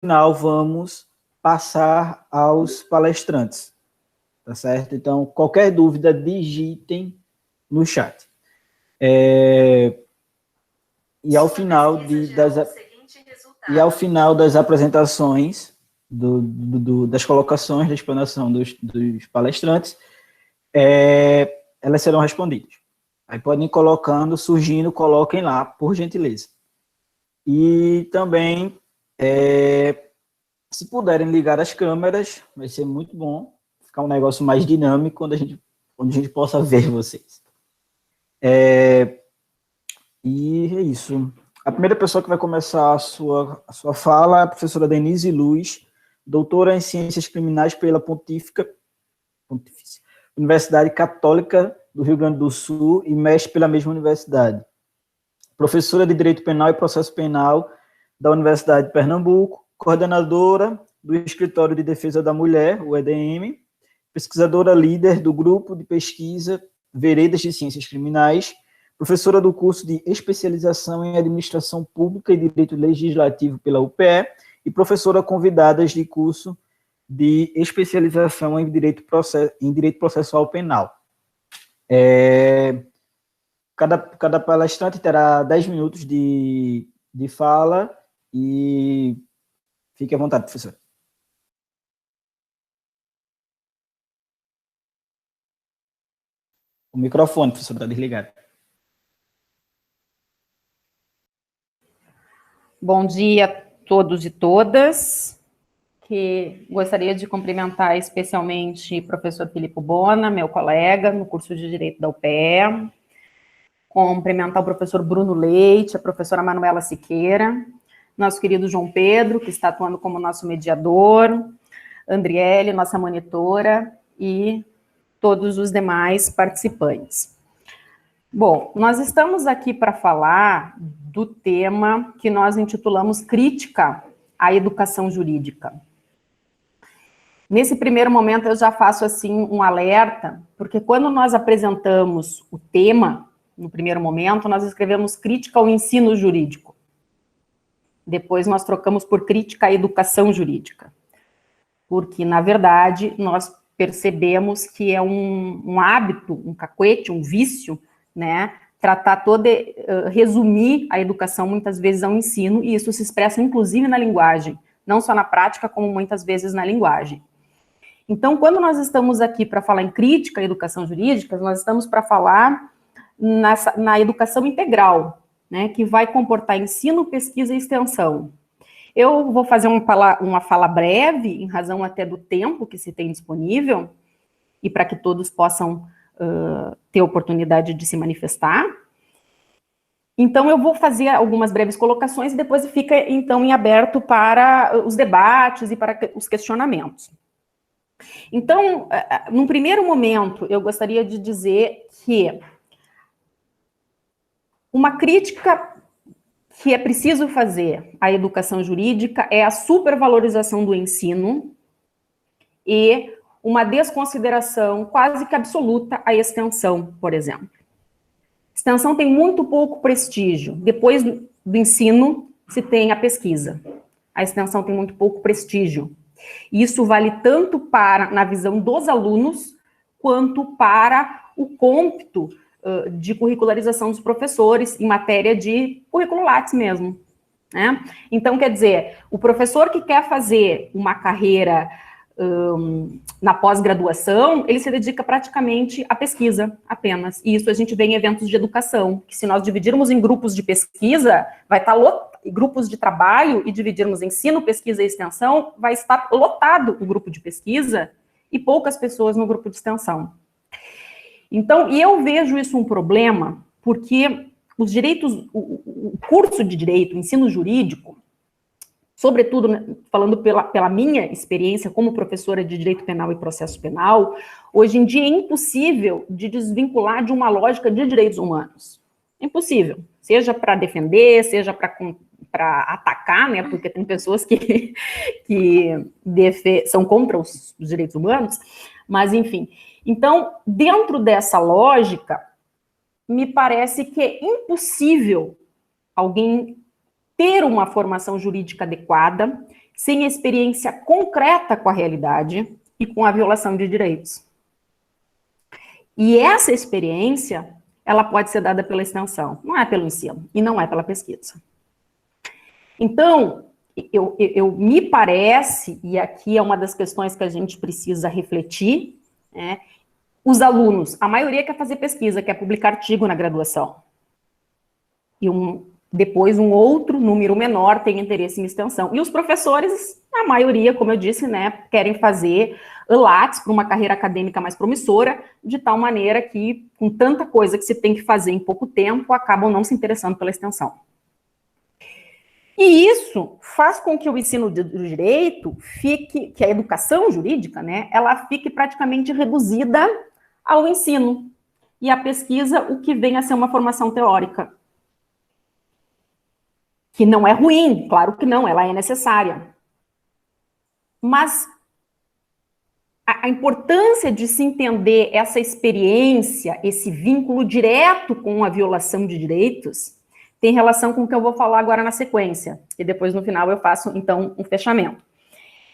final vamos passar aos palestrantes, tá certo? Então, qualquer dúvida, digitem no chat. E ao final das apresentações, das colocações, da explanação dos palestrantes, elas serão respondidas. Aí podem ir colocando, surgindo, coloquem lá, por gentileza. E também, se puderem ligar as câmeras, vai ser muito bom, ficar um negócio mais dinâmico, onde a gente possa ver vocês. E é isso. A primeira pessoa que vai começar a sua fala é a professora Denise Luz, doutora em Ciências Criminais pela Pontifícia Universidade Católica do Rio Grande do Sul e mestre pela mesma universidade. Professora de Direito Penal e Processo Penal da Universidade de Pernambuco, coordenadora do Escritório de Defesa da Mulher, o EDM, pesquisadora líder do Grupo de Pesquisa Veredas de Ciências Criminais, professora do curso de especialização em Administração Pública e Direito Legislativo pela UPE e professora convidada de curso de especialização em Direito Processual Penal. Cada palestrante terá 10 minutos de fala e fique à vontade, professor. O microfone, professor, está desligado. Bom dia a todos e todas, que gostaria de cumprimentar especialmente o professor Filipe Bona, meu colega no curso de Direito da UPE, cumprimentar o professor Bruno Leite, a professora Manuela Siqueira, nosso querido João Pedro, que está atuando como nosso mediador, Andriele, nossa monitora, e todos os demais participantes. Bom, nós estamos aqui para falar do tema que nós intitulamos Crítica à Educação Jurídica. Nesse primeiro momento, eu já faço assim um alerta, porque quando nós apresentamos o tema, no primeiro momento, nós escrevemos Crítica ao Ensino Jurídico. Depois nós trocamos por Crítica à Educação Jurídica. Porque, na verdade, nós percebemos que é um hábito, um cacuete, um vício, né, resumir a educação muitas vezes ao ensino, e isso se expressa inclusive na linguagem, não só na prática, como muitas vezes na linguagem. Então, quando nós estamos aqui para falar em crítica à educação jurídica, nós estamos para falar na educação integral, né, que vai comportar ensino, pesquisa e extensão. Eu vou fazer uma fala breve, em razão até do tempo que se tem disponível, e para que todos possam ter oportunidade de se manifestar. Então, eu vou fazer algumas breves colocações e depois fica, então, em aberto para os debates e para os questionamentos. Então, num primeiro momento, eu gostaria de dizer que uma crítica que é preciso fazer à educação jurídica é a supervalorização do ensino e uma desconsideração quase que absoluta à extensão, por exemplo. Extensão tem muito pouco prestígio. Depois do ensino, se tem a pesquisa. A extensão tem muito pouco prestígio. Isso vale tanto na visão dos alunos, quanto para o cômputo de curricularização dos professores em matéria de currículo Lattes mesmo, né? Então, quer dizer, o professor que quer fazer uma carreira na pós-graduação, ele se dedica praticamente à pesquisa apenas. E isso a gente vê em eventos de educação, que se nós dividirmos em grupos de pesquisa, vai estar grupos de trabalho e dividirmos ensino, pesquisa e extensão, vai estar lotado o grupo de pesquisa e poucas pessoas no grupo de extensão. Então, e eu vejo isso um problema, porque os direitos, o curso de direito, o ensino jurídico, sobretudo, né, falando pela minha experiência como professora de direito penal e processo penal, hoje em dia é impossível de desvincular de uma lógica de direitos humanos. É impossível, seja para defender, seja para atacar, né, porque tem pessoas que são contra os direitos humanos, mas enfim. Então, dentro dessa lógica, me parece que é impossível alguém ter uma formação jurídica adequada sem experiência concreta com a realidade e com a violação de direitos. E essa experiência, ela pode ser dada pela extensão, não é pelo ensino e não é pela pesquisa. Então, me parece, e aqui é uma das questões que a gente precisa refletir, né, os alunos, a maioria quer fazer pesquisa, quer publicar artigo na graduação. E depois um outro número menor tem interesse em extensão. E os professores, a maioria, como eu disse, né, querem fazer Lattes para uma carreira acadêmica mais promissora, de tal maneira que, com tanta coisa que se tem que fazer em pouco tempo, acabam não se interessando pela extensão. E isso faz com que o ensino do direito fique, que a educação jurídica, né, ela fique praticamente reduzida ao ensino. E a pesquisa, o que vem a ser uma formação teórica. Que não é ruim, claro que não, ela é necessária. Mas a importância de se entender essa experiência, esse vínculo direto com a violação de direitos, tem relação com o que eu vou falar agora na sequência, e depois no final eu faço, então, um fechamento.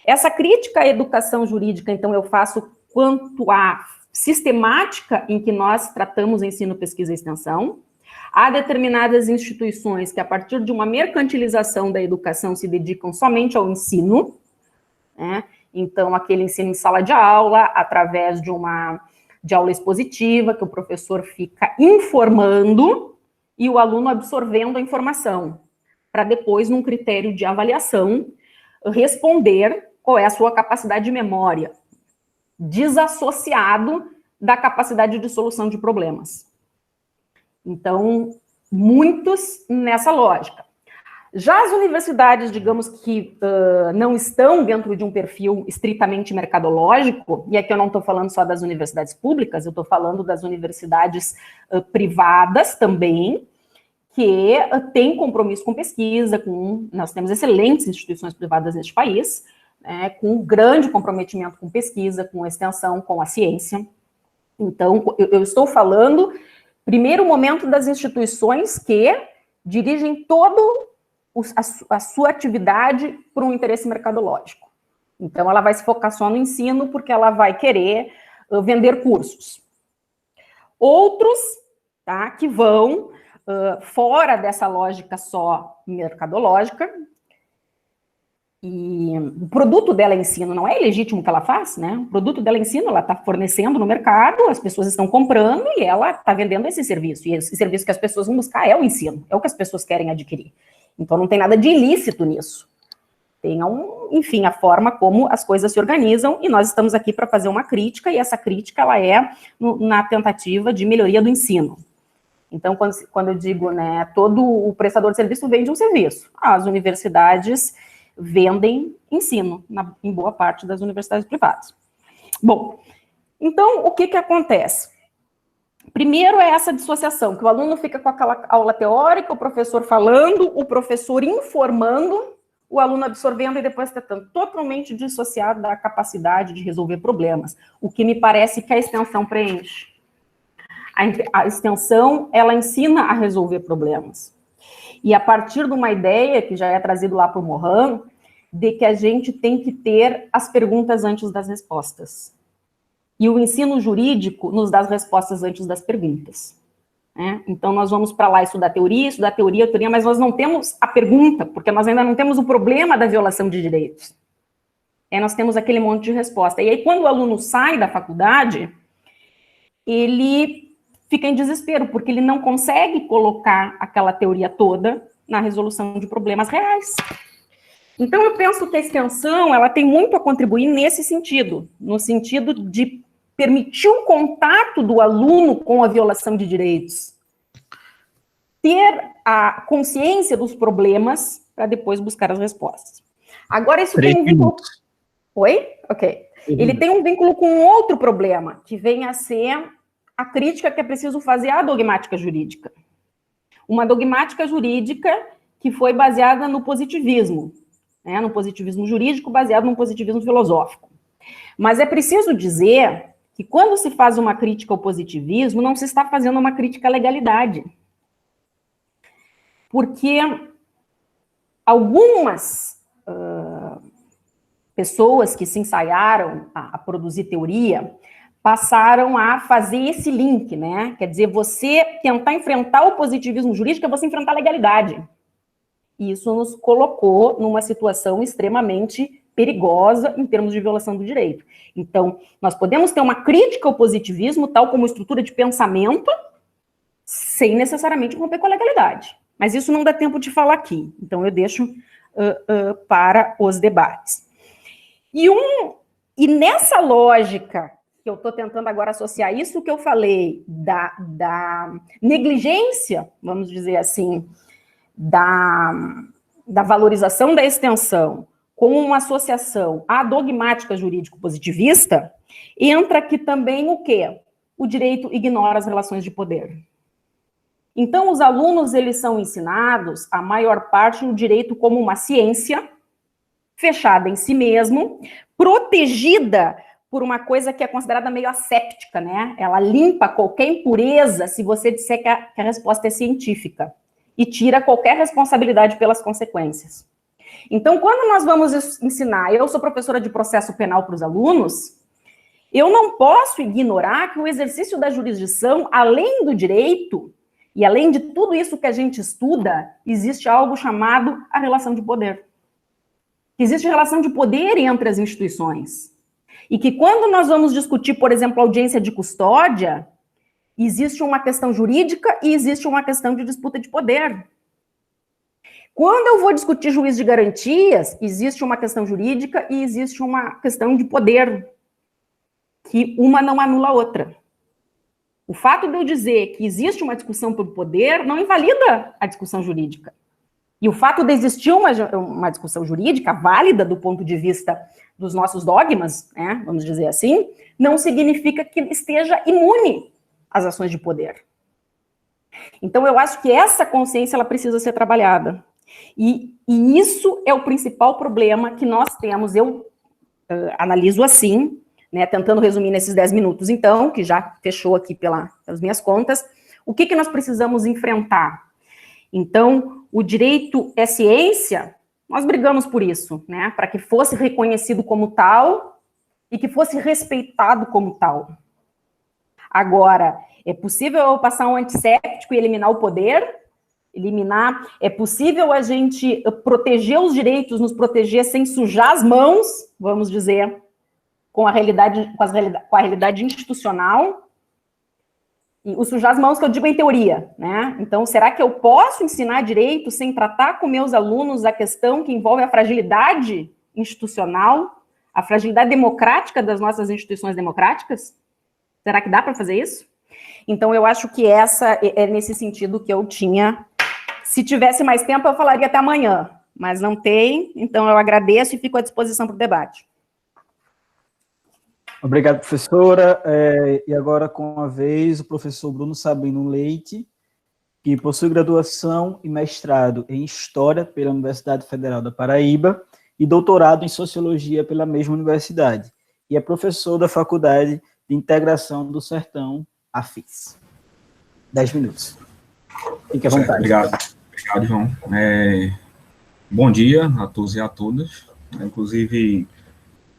Essa crítica à educação jurídica, então, eu faço quanto à sistemática em que nós tratamos ensino, pesquisa e extensão. Há determinadas instituições que, a partir de uma mercantilização da educação, se dedicam somente ao ensino, né? Então, aquele ensino em sala de aula, através de aula expositiva, que o professor fica informando e o aluno absorvendo a informação, para depois, num critério de avaliação, responder qual é a sua capacidade de memória, desassociado da capacidade de solução de problemas. Então, muitos nessa lógica. Já as universidades, digamos que não estão dentro de um perfil estritamente mercadológico, e aqui eu não estou falando só das universidades públicas, eu estou falando das universidades privadas também, que têm compromisso com pesquisa, nós temos excelentes instituições privadas neste país, né, com grande comprometimento com pesquisa, com extensão, com a ciência. Então, eu estou falando, primeiro momento, das instituições que dirigem todo a sua atividade por um interesse mercadológico. Então, ela vai se focar só no ensino, porque ela vai querer vender cursos. Outros, tá, que vão fora dessa lógica só mercadológica, e o produto dela é ensino, não é ilegítimo o que ela faz, né? O produto dela é ensino, ela está fornecendo no mercado, as pessoas estão comprando e ela está vendendo esse serviço. E esse serviço que as pessoas vão buscar é o ensino, é o que as pessoas querem adquirir. Então, não tem nada de ilícito nisso. Tem, enfim, a forma como as coisas se organizam, e nós estamos aqui para fazer uma crítica, e essa crítica, ela é na tentativa de melhoria do ensino. Então, quando eu digo, né, todo o prestador de serviço vende um serviço, as universidades vendem ensino, em boa parte das universidades privadas. Bom, então, o que acontece? Primeiro é essa dissociação, que o aluno fica com aquela aula teórica, o professor falando, o professor informando, o aluno absorvendo e depois tentando, totalmente dissociado da capacidade de resolver problemas, o que me parece que a extensão preenche. A extensão, ela ensina a resolver problemas. E a partir de uma ideia, que já é trazido lá por Morin, de que a gente tem que ter as perguntas antes das respostas. E o ensino jurídico nos dá as respostas antes das perguntas. Né? Então, nós vamos para lá estudar teoria, mas nós não temos a pergunta, porque nós ainda não temos o problema da violação de direitos. Nós temos aquele monte de resposta. E aí, quando o aluno sai da faculdade, ele fica em desespero, porque ele não consegue colocar aquela teoria toda na resolução de problemas reais. Então, eu penso que a extensão, ela tem muito a contribuir nesse sentido, no sentido de permitir o contato do aluno com a violação de direitos, ter a consciência dos problemas para depois buscar as respostas. Agora, isso tem um vínculo... Oi? Ok. Ele tem um vínculo com outro problema, que vem a ser a crítica que é preciso fazer à dogmática jurídica. Uma dogmática jurídica que foi baseada no positivismo, né, no positivismo jurídico baseado no positivismo filosófico. Mas é preciso dizer que quando se faz uma crítica ao positivismo, não se está fazendo uma crítica à legalidade. Porque algumas pessoas que se ensaiaram a produzir teoria passaram a fazer esse link, né? Quer dizer, você tentar enfrentar o positivismo jurídico é você enfrentar a legalidade. E isso nos colocou numa situação extremamente perigosa em termos de violação do direito. Então, nós podemos ter uma crítica ao positivismo, tal como estrutura de pensamento, sem necessariamente romper com a legalidade. Mas isso não dá tempo de falar aqui. Então, eu deixo para os debates. E nessa lógica que eu estou tentando agora associar isso que eu falei da negligência, vamos dizer assim, da valorização da extensão com uma associação à dogmática jurídico-positivista, entra aqui também o quê? O direito ignora as relações de poder. Então, os alunos, eles são ensinados, a maior parte, o direito como uma ciência, fechada em si mesmo, protegida por uma coisa que é considerada meio asséptica, né? Ela limpa qualquer impureza se você disser que a resposta é científica e tira qualquer responsabilidade pelas consequências. Então, quando nós vamos ensinar, eu sou professora de processo penal para os alunos, eu não posso ignorar que o exercício da jurisdição, além do direito, e além de tudo isso que a gente estuda, existe algo chamado a relação de poder. Existe relação de poder entre as instituições. E que quando nós vamos discutir, por exemplo, audiência de custódia, existe uma questão jurídica e existe uma questão de disputa de poder. Quando eu vou discutir juiz de garantias, existe uma questão jurídica e existe uma questão de poder, que uma não anula a outra. O fato de eu dizer que existe uma discussão por poder não invalida a discussão jurídica. E o fato de existir uma discussão jurídica válida do ponto de vista dos nossos dogmas, né, vamos dizer assim, não significa que esteja imune às ações de poder. Então, eu acho que essa consciência ela precisa ser trabalhada. E isso é o principal problema que nós temos. Eu analiso assim, né, tentando resumir nesses 10 minutos, então, que já fechou aqui pelas minhas contas, o que nós precisamos enfrentar? Então, o direito é ciência, nós brigamos por isso, né, para que fosse reconhecido como tal e que fosse respeitado como tal. Agora, é possível eu passar um antisséptico e eliminar o poder? É possível a gente proteger os direitos, nos proteger sem sujar as mãos, vamos dizer, com a realidade institucional, e o sujar as mãos que eu digo em teoria, né? Então, será que eu posso ensinar direito sem tratar com meus alunos a questão que envolve a fragilidade institucional, a fragilidade democrática das nossas instituições democráticas? Será que dá para fazer isso? Então, eu acho que essa é nesse sentido que eu tinha. Se tivesse mais tempo, eu falaria até amanhã, mas não tem, então eu agradeço e fico à disposição para o debate. Obrigado, professora. E agora, com a vez, o professor Bruno Sabino Leite, que possui graduação e mestrado em História pela Universidade Federal da Paraíba e doutorado em Sociologia pela mesma universidade, e é professor da Faculdade de Integração do Sertão, AFIS. 10 minutos. Fique à vontade. Obrigado, João. Bom dia a todos e a todas. Inclusive,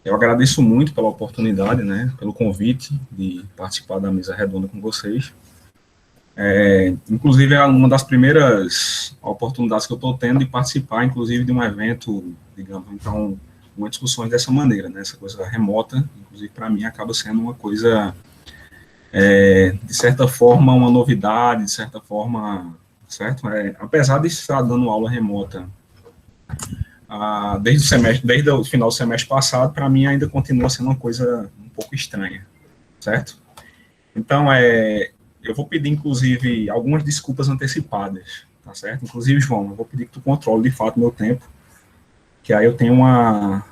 eu agradeço muito pela oportunidade, né, pelo convite de participar da mesa redonda com vocês. Inclusive, é uma das primeiras oportunidades que eu estou tendo de participar, inclusive, de um evento, digamos, então, uma discussão dessa maneira, né, essa coisa remota, inclusive, para mim, acaba sendo uma coisa, de certa forma, uma novidade, de certa forma, certo? Apesar de estar dando aula remota desde o final do semestre passado, para mim ainda continua sendo uma coisa um pouco estranha, certo? Então, eu vou pedir, inclusive, algumas desculpas antecipadas, tá certo? Inclusive, João, eu vou pedir que tu controle, de fato, meu tempo, que aí eu tenho uma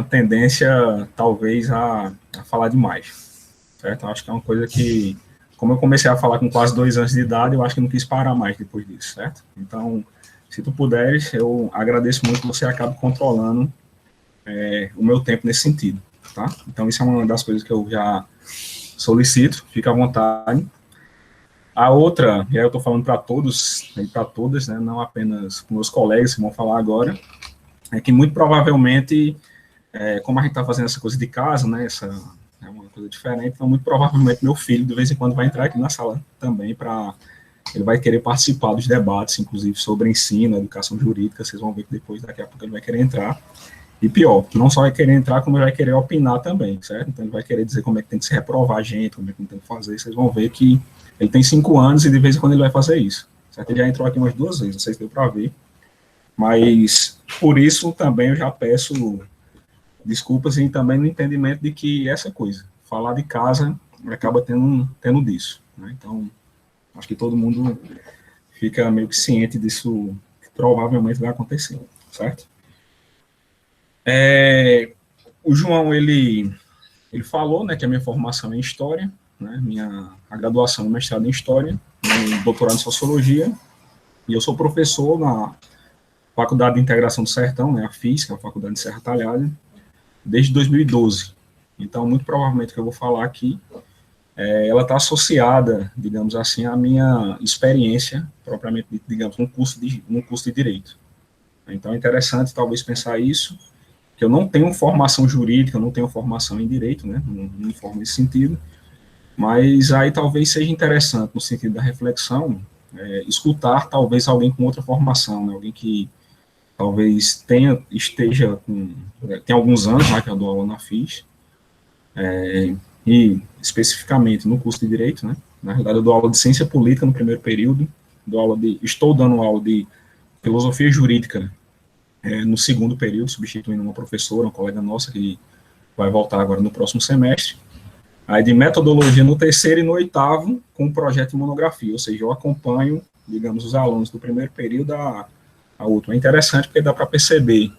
tendência, talvez, a falar demais, certo? Eu acho que é uma coisa que, como eu comecei a falar com quase 2 anos de idade, eu acho que não quis parar mais depois disso, certo? Então, se tu puderes, eu agradeço muito que você acabe controlando o meu tempo nesse sentido, tá? Então, isso é uma das coisas que eu já solicito, fica à vontade. A outra, e aí eu estou falando para todos e para todas, né, não apenas com meus colegas que vão falar agora, é que muito provavelmente como a gente está fazendo essa coisa de casa, né, essa é uma coisa diferente, então muito provavelmente meu filho de vez em quando vai entrar aqui na sala também ele vai querer participar dos debates, inclusive sobre ensino, educação jurídica, vocês vão ver que depois, daqui a pouco, ele vai querer entrar. E pior, não só vai querer entrar, como ele vai querer opinar também, certo? Então ele vai querer dizer como é que tem que se reprovar a gente, como é que tem que fazer, vocês vão ver que ele tem 5 anos e de vez em quando ele vai fazer isso, certo? Ele já entrou aqui umas 2 vezes, não sei se deu para ver, mas por isso também eu já peço desculpas e também no entendimento de que essa coisa, falar de casa, acaba tendo disso, né? Então, acho que todo mundo fica meio que ciente disso, que provavelmente vai acontecer, certo? O João, ele falou, né, que a minha formação é em História, né, a graduação e mestrado em História, doutorado em Sociologia, e eu sou professor na Faculdade de Integração do Sertão, né, a FIS, que é a Faculdade de Serra Talhada, desde 2012. Então, muito provavelmente o que eu vou falar aqui, ela está associada, digamos assim, à minha experiência, propriamente, digamos, num curso de Direito. Então, é interessante, talvez, pensar isso, que eu não tenho formação jurídica, eu não tenho formação em Direito, né, não me formo nesse sentido, mas aí talvez seja interessante, no sentido da reflexão, escutar, talvez, alguém com outra formação, né, alguém que talvez esteja tem alguns anos, né, que eu dou aula na FIS, e especificamente no curso de Direito, né, na realidade eu dou aula de Ciência Política no primeiro período, estou dando aula de Filosofia Jurídica no segundo período, substituindo uma professora, uma colega nossa, que vai voltar agora no próximo semestre, aí de Metodologia no terceiro e no oitavo, com um projeto de monografia, ou seja, eu acompanho, digamos, os alunos do primeiro período a outro. É interessante porque dá para perceber,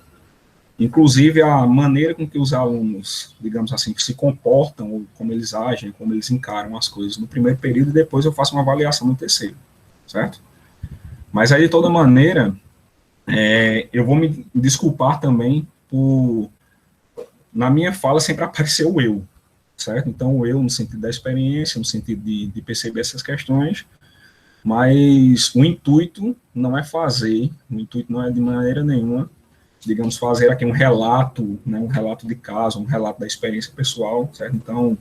inclusive, a maneira com que os alunos, digamos assim, se comportam, ou como eles agem, como eles encaram as coisas no primeiro período, e depois eu faço uma avaliação no terceiro, certo? Mas aí, de toda maneira, eu vou me desculpar também na minha fala sempre apareceu o eu, certo? Então, o eu no sentido da experiência, no sentido de perceber essas questões, mas o intuito não é fazer, o intuito não é de maneira nenhuma, digamos, fazer aqui um relato, né, um relato de caso, um relato da experiência pessoal, certo? Então,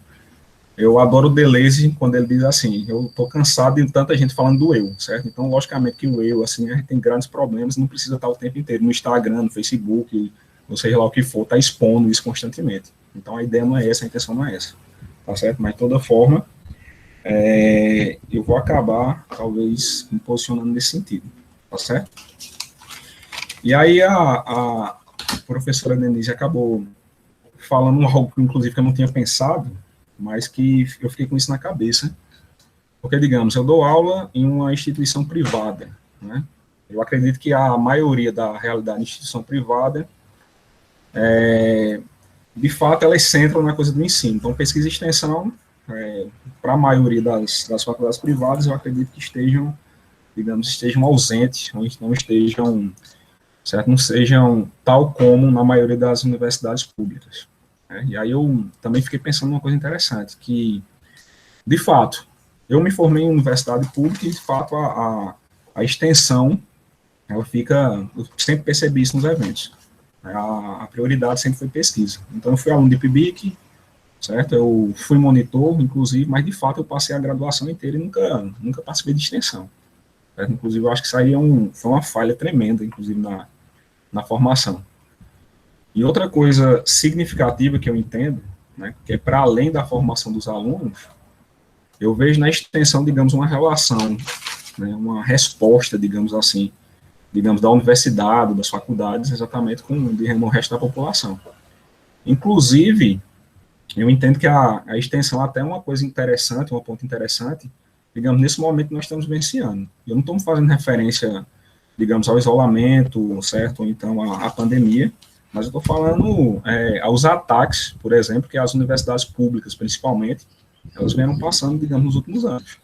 eu adoro o Deleuze quando ele diz assim, eu estou cansado de tanta gente falando do eu, certo? Então, logicamente que o eu, assim, a gente tem grandes problemas, não precisa estar o tempo inteiro no Instagram, no Facebook, ou seja lá o que for, está expondo isso constantemente. Então, a ideia não é essa, a intenção não é essa, tá certo? Mas, de toda forma, eu vou acabar, talvez, me posicionando nesse sentido, tá certo? E aí a professora Denise acabou falando algo, inclusive, que eu não tinha pensado, mas que eu fiquei com isso na cabeça, porque, digamos, eu dou aula em uma instituição privada, né? Eu acredito que a maioria da realidade da instituição privada, de fato, elas centram na coisa do ensino. Então, pesquisa e extensão, para a maioria das faculdades privadas, eu acredito que estejam ausentes, ou não estejam, certo? Não sejam tal como na maioria das universidades públicas. Né? E aí eu também fiquei pensando numa coisa interessante, que, de fato, eu me formei em universidade pública e, de fato, a extensão, ela fica, eu sempre percebi isso nos eventos. A prioridade sempre foi pesquisa. Então, eu fui aluno de PIBIC, certo? Eu fui monitor, inclusive, mas, de fato, eu passei a graduação inteira e nunca participei de extensão. Certo? Inclusive, eu acho que isso aí foi uma falha tremenda, inclusive, na formação. E outra coisa significativa que eu entendo, né, que é para além da formação dos alunos, eu vejo na extensão, digamos, uma relação, né, uma resposta, digamos assim, da universidade, das faculdades, exatamente com o resto da população. Inclusive, eu entendo que a extensão até é uma coisa interessante, um ponto interessante, digamos, nesse momento que nós estamos vivenciando. Eu não estou fazendo referência, digamos, ao isolamento, certo? Ou então à pandemia, mas eu estou falando aos ataques, por exemplo, que as universidades públicas, principalmente, elas vieram passando, digamos, nos últimos anos.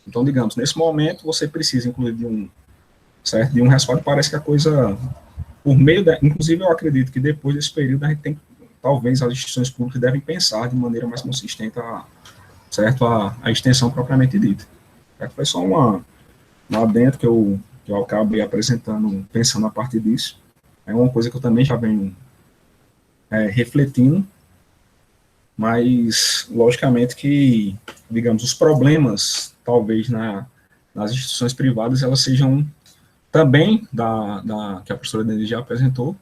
Então, digamos, nesse momento, você precisa, inclusive, de um respaldo, parece que a coisa, por meio inclusive, eu acredito que depois desse período, a gente tem, talvez, as instituições públicas devem pensar de maneira mais consistente a extensão propriamente dita. Foi só uma adentro que eu acabei apresentando, pensando a partir disso. É uma coisa que eu também já venho refletindo, mas, logicamente, que, digamos, os problemas, talvez, nas instituições privadas, elas sejam também que a professora Denise já apresentou,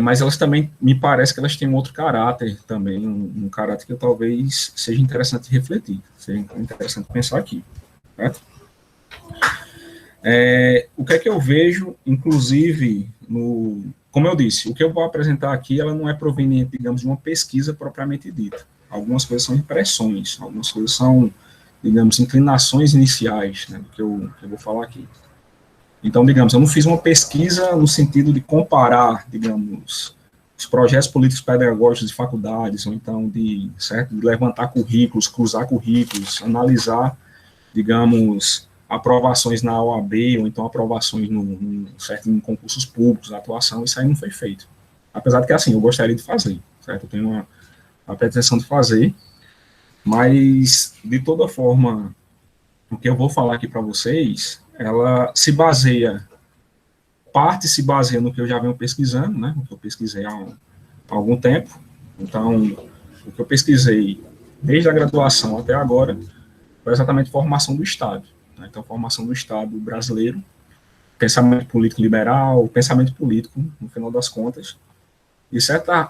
mas elas também, me parece que elas têm um outro caráter também, um caráter que talvez seja interessante refletir, seja interessante pensar aqui, certo? O que é que eu vejo, inclusive, como eu disse, o que eu vou apresentar aqui, ela não é proveniente, digamos, de uma pesquisa propriamente dita. Algumas coisas são impressões, algumas coisas são, digamos, inclinações iniciais, né, do que eu vou falar aqui. Então, digamos, eu não fiz uma pesquisa no sentido de comparar, digamos, os projetos políticos pedagógicos de faculdades, ou então de levantar currículos, cruzar currículos, analisar, digamos, aprovações na OAB, ou então aprovações em concursos públicos, atuação, isso aí não foi feito. Apesar de que, assim, eu gostaria de fazer, certo? Eu tenho uma pretensão de fazer, mas, de toda forma, o que eu vou falar aqui para vocês, ela se baseia no que eu já venho pesquisando, né? O que eu pesquisei há algum tempo. Então, o que eu pesquisei desde a graduação até agora foi exatamente a formação do Estado. Né? Então, formação do Estado brasileiro, pensamento político liberal, pensamento político, no final das contas. E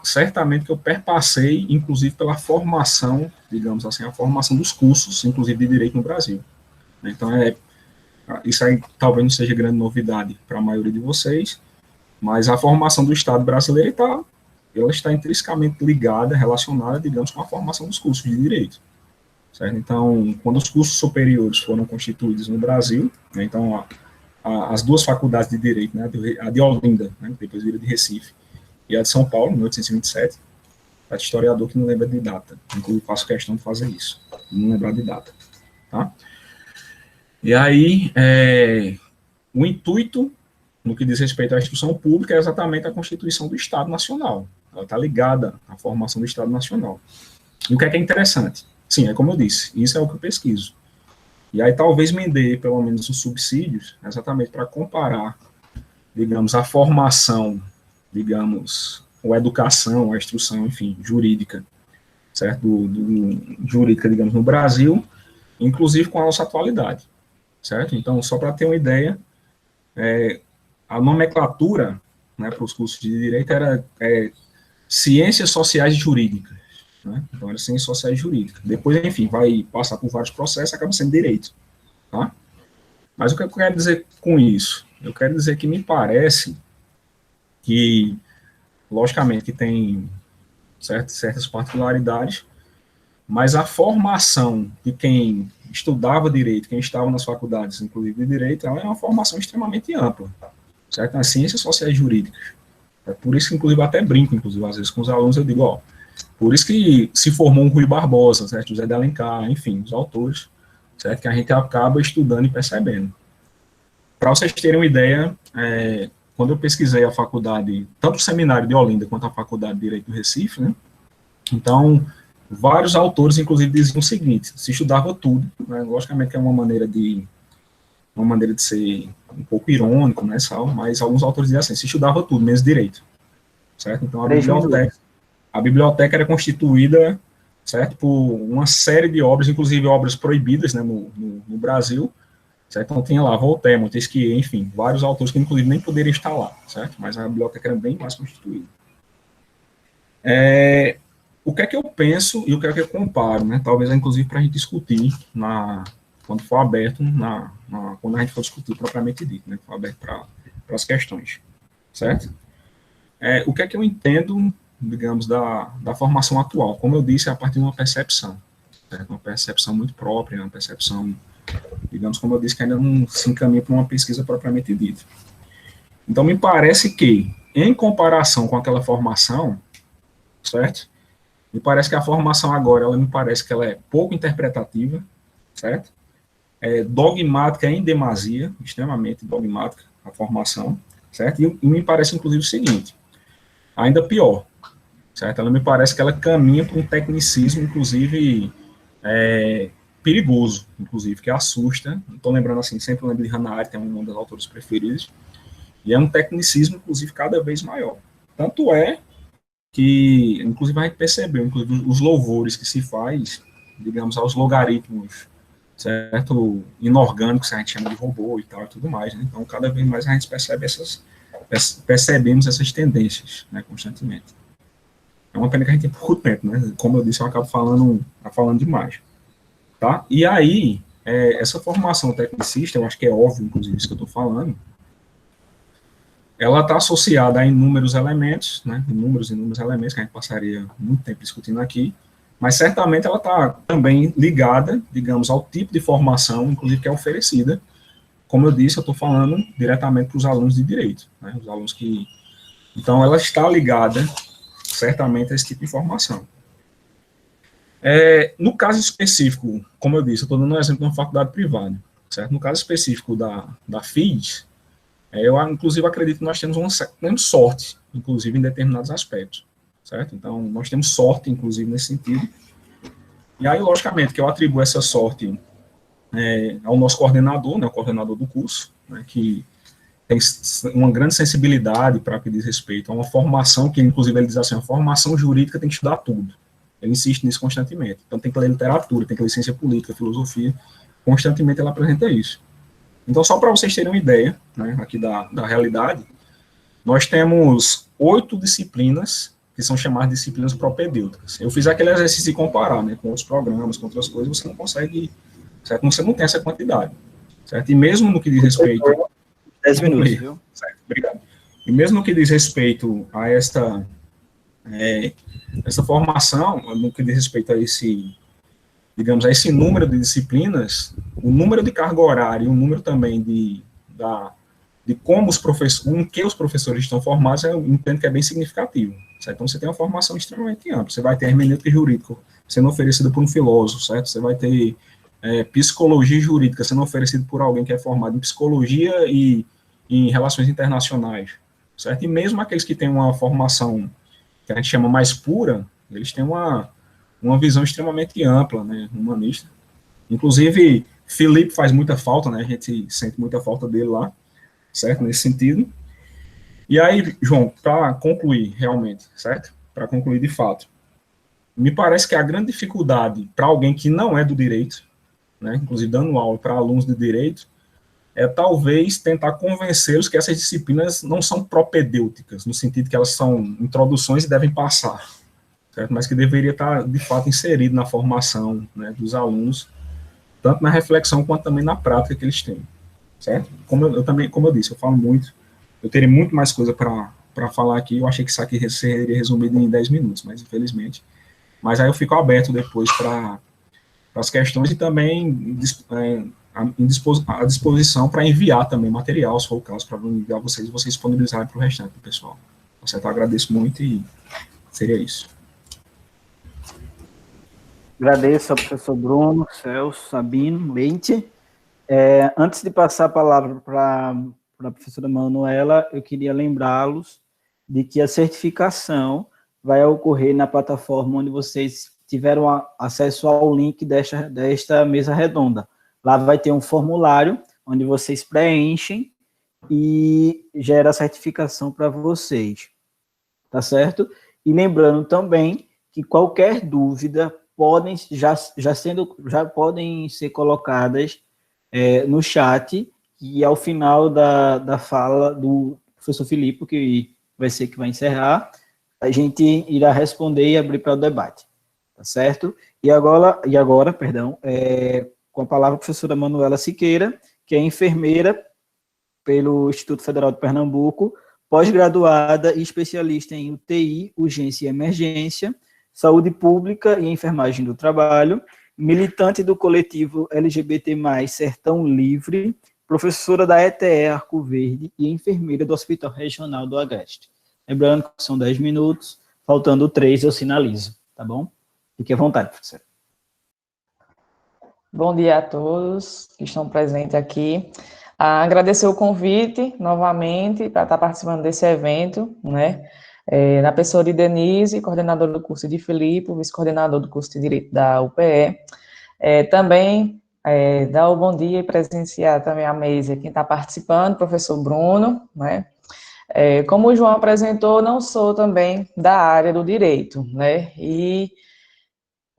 certamente que eu perpassei, inclusive, pela formação, digamos assim, a formação dos cursos, inclusive de direito no Brasil. Então, isso aí talvez não seja grande novidade para a maioria de vocês, mas a formação do Estado brasileiro ela está intrinsecamente ligada, relacionada, digamos, com a formação dos cursos de direito. Certo? Então, quando os cursos superiores foram constituídos no Brasil, né, então as duas faculdades de direito, né, a de Olinda, né, depois vira de Recife, e a de São Paulo, em 1827, para historiador que não lembra de data, inclusive faço questão de fazer isso, não lembrar de data. Tá? E aí, o intuito, no que diz respeito à instituição pública, é exatamente a constituição do Estado Nacional. Ela está ligada à formação do Estado Nacional. E o que é interessante? Sim, é como eu disse, isso é o que eu pesquiso. E aí talvez me dê, pelo menos, os subsídios, exatamente para comparar, digamos, a formação, digamos, ou a educação, a instrução, enfim, jurídica, certo? Jurídica, digamos, no Brasil, inclusive com a nossa atualidade, certo? Então, só para ter uma ideia, a nomenclatura, né, para os cursos de direito era ciências sociais e jurídicas, né? Então, era ciências sociais e jurídicas. Depois, enfim, vai passar por vários processos, acaba sendo direito, tá? Mas o que eu quero dizer com isso? Eu quero dizer que me parece que, logicamente, que tem certas particularidades, mas a formação de quem estudava direito, quem estava nas faculdades, inclusive de direito, ela é uma formação extremamente ampla, certo? Nas ciências sociais e jurídicas. É por isso que, inclusive, até brinco, inclusive, às vezes com os alunos, eu digo, ó, por isso que se formou um Rui Barbosa, certo? José de Alencar, enfim, os autores, certo? Que a gente acaba estudando e percebendo. Para vocês terem uma ideia, quando eu pesquisei a faculdade, tanto o seminário de Olinda quanto a faculdade de Direito do Recife, né? Então, vários autores, inclusive, diziam o seguinte: se estudava tudo, né? Logicamente que é uma maneira de ser um pouco irônico, né, Sal? Mas alguns autores diziam assim: se estudava tudo, menos direito, certo? Então, a biblioteca era constituída, certo, por uma série de obras, inclusive obras proibidas, né, no Brasil, certo? Então, tinha lá Voltaire, Montesquieu, enfim, vários autores que, inclusive, nem poderiam estar lá, certo? Mas a biblioteca era bem mais constituída. O que é que eu penso e o que é que eu comparo, né? Talvez, inclusive, para a gente discutir quando for aberto, quando a gente for discutir propriamente dito, né? For aberto para as questões, certo? O que é que eu entendo, digamos, da formação atual? Como eu disse, é a partir de uma percepção, certo? Uma percepção muito própria, uma percepção, digamos, como eu disse, que ainda não se encaminha para uma pesquisa propriamente dita. Então, me parece que, em comparação com aquela formação, certo? Me parece que a formação agora, ela é pouco interpretativa, certo? Dogmática em demasia, extremamente dogmática a formação, certo? E me parece, inclusive, o seguinte, ainda pior, certo? Ela me parece que ela caminha para um tecnicismo, inclusive, perigoso, inclusive, que assusta. Estou lembrando assim, sempre lembro de Hannah Arendt, é uma das autoras preferidas, e é um tecnicismo, inclusive, cada vez maior. Tanto é que, inclusive, a gente percebeu, inclusive, os louvores que se faz, digamos, aos logaritmos, certo? Inorgânicos, a gente chama de robô e tal, e tudo mais, né? Então, cada vez mais a gente percebemos essas tendências, né, constantemente. É uma pena que a gente tem pouco tempo, né? Como eu disse, eu acabo falando demais, tá? E aí, essa formação tecnicista, eu acho que é óbvio, inclusive, isso que eu estou falando, ela está associada a inúmeros elementos, né? Inúmeros elementos, que a gente passaria muito tempo discutindo aqui, mas certamente ela está também ligada, digamos, ao tipo de formação, inclusive, que é oferecida. Como eu disse, eu estou falando diretamente para os alunos de direito, né? Os alunos que... Então, ela está ligada, certamente, a esse tipo de formação. No caso específico, como eu disse, eu estou dando um exemplo de uma faculdade privada, certo? No caso específico da FIS, eu, inclusive, acredito que nós temos sorte, inclusive, em determinados aspectos, certo? Então, nós temos sorte, inclusive, nesse sentido. E aí, logicamente, que eu atribuo essa sorte ao nosso coordenador, né, o coordenador do curso, né, que tem uma grande sensibilidade para o que diz respeito a uma formação, que, inclusive, ele diz assim, a formação jurídica tem que estudar tudo. Ele insiste nisso constantemente. Então, tem que ler literatura, tem que ler ciência política, filosofia, constantemente ela apresenta isso. Então, só para vocês terem uma ideia, né, aqui da realidade, nós temos 8 disciplinas que são chamadas de disciplinas propedêuticas. Eu fiz aquele exercício de comparar, né, com outros programas, com outras coisas, você não consegue, certo? Você não tem essa quantidade, certo? E mesmo no que diz respeito... 10 minutos, viu? Certo, obrigado. E mesmo no que diz respeito a essa formação, no que diz respeito a esse, digamos, a esse número de disciplinas, o número de carga horária e o número também de como os professores, em que os professores estão formados, eu entendo que é bem significativo, certo? Então, você tem uma formação extremamente ampla. Você vai ter hermenêutica jurídica sendo oferecida por um filósofo, certo? Você vai ter psicologia jurídica sendo oferecida por alguém que é formado em psicologia e em relações internacionais, certo? E mesmo aqueles que têm uma formação que a gente chama mais pura, eles têm uma visão extremamente ampla, né, humanista. Inclusive, Felipe faz muita falta, né, a gente sente muita falta dele lá, certo, nesse sentido. E aí, João, para concluir, realmente, certo? Para concluir de fato, me parece que a grande dificuldade para alguém que não é do direito, né, inclusive dando aula para alunos de direito, é talvez tentar convencê-los que essas disciplinas não são propedêuticas, no sentido que elas são introduções e devem passar, certo? Mas que deveria estar, de fato, inserido na formação, né, dos alunos, tanto na reflexão quanto também na prática que eles têm, certo? Como eu disse, eu falo muito, eu teria muito mais coisa para falar aqui, eu achei que isso aqui seria resumido em 10 minutos, mas infelizmente. Mas aí eu fico aberto depois para as questões e também à disposição para enviar também material, se for o caso, para enviar vocês disponibilizarem para o restante do pessoal. Certo? Eu agradeço muito e seria isso. Agradeço ao professor Bruno, Celso, Sabino, Leite. Antes de passar a palavra para a professora Manuela, eu queria lembrá-los de que a certificação vai ocorrer na plataforma onde vocês tiveram acesso ao link desta mesa redonda. Lá vai ter um formulário onde vocês preenchem e gera a certificação para vocês, tá certo? E lembrando também que qualquer dúvida já podem ser colocadas no chat, e ao final da fala do professor Filipe, que vai ser que vai encerrar, a gente irá responder e abrir para o debate, tá certo? E agora, com a palavra a professora Manuela Siqueira, que é enfermeira pelo Instituto Federal de Pernambuco, pós-graduada e especialista em UTI, urgência e emergência, saúde pública e enfermagem do trabalho, militante do coletivo LGBT+, Sertão Livre, professora da ETE Arco Verde e enfermeira do Hospital Regional do Agreste. Lembrando que são 10 minutos, faltando 3 eu sinalizo, tá bom? Fique à vontade, professora. Bom dia a todos que estão presentes aqui. Agradecer o convite, novamente, para estar participando desse evento, né? Na pessoa de Denise, coordenadora do curso de Filipe, vice-coordenador do curso de Direito da UPE. Também dar o bom dia e presenciar também a mesa, quem está participando, professor Bruno, né? Como o João apresentou, não sou também da área do direito, né? E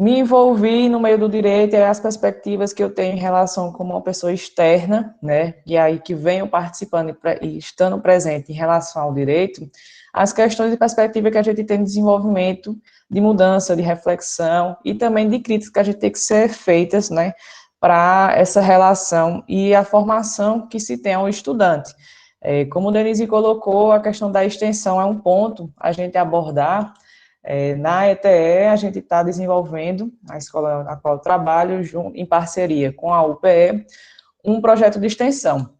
me envolvi no meio do direito e as perspectivas que eu tenho em relação como uma pessoa externa, né? E aí que venho participando e estando presente em relação ao direito, as questões de perspectiva que a gente tem de desenvolvimento, de mudança, de reflexão e também de críticas que a gente tem que ser feitas, né? Para essa relação e a formação que se tem ao estudante. Como o Denise colocou, a questão da extensão é um ponto a gente abordar. Na ETE, a gente está desenvolvendo, a escola na qual eu trabalho, em parceria com a UPE, um projeto de extensão.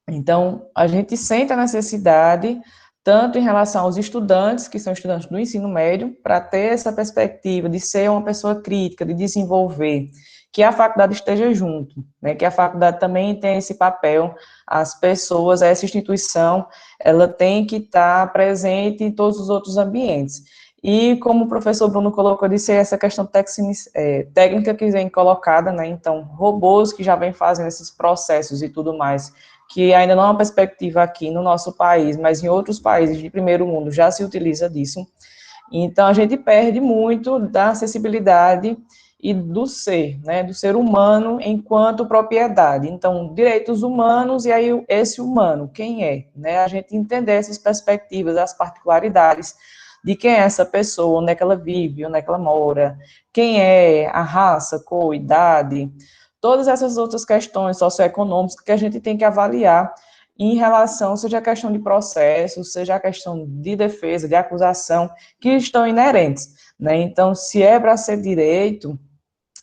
Então, a gente sente a necessidade, tanto em relação aos estudantes, que são estudantes do ensino médio, para ter essa perspectiva de ser uma pessoa crítica, de desenvolver, que a faculdade esteja junto, né, que a faculdade também tem esse papel, as pessoas, essa instituição, ela tem que estar presente em todos os outros ambientes. E como o professor Bruno colocou, disse essa questão técnica que vem colocada, né, então, robôs que já vem fazendo esses processos e tudo mais, que ainda não é uma perspectiva aqui no nosso país, mas em outros países de primeiro mundo já se utiliza disso. Então, a gente perde muito da acessibilidade e do ser, né, do ser humano enquanto propriedade. Então, direitos humanos e aí esse humano, quem é? Né, a gente entender essas perspectivas, as particularidades de quem é essa pessoa, onde é que ela vive, onde é que ela mora, quem é, a raça, cor, idade, todas essas outras questões socioeconômicas que a gente tem que avaliar em relação, seja a questão de processo, seja a questão de defesa, de acusação, que estão inerentes, né? Então, se é para ser direito,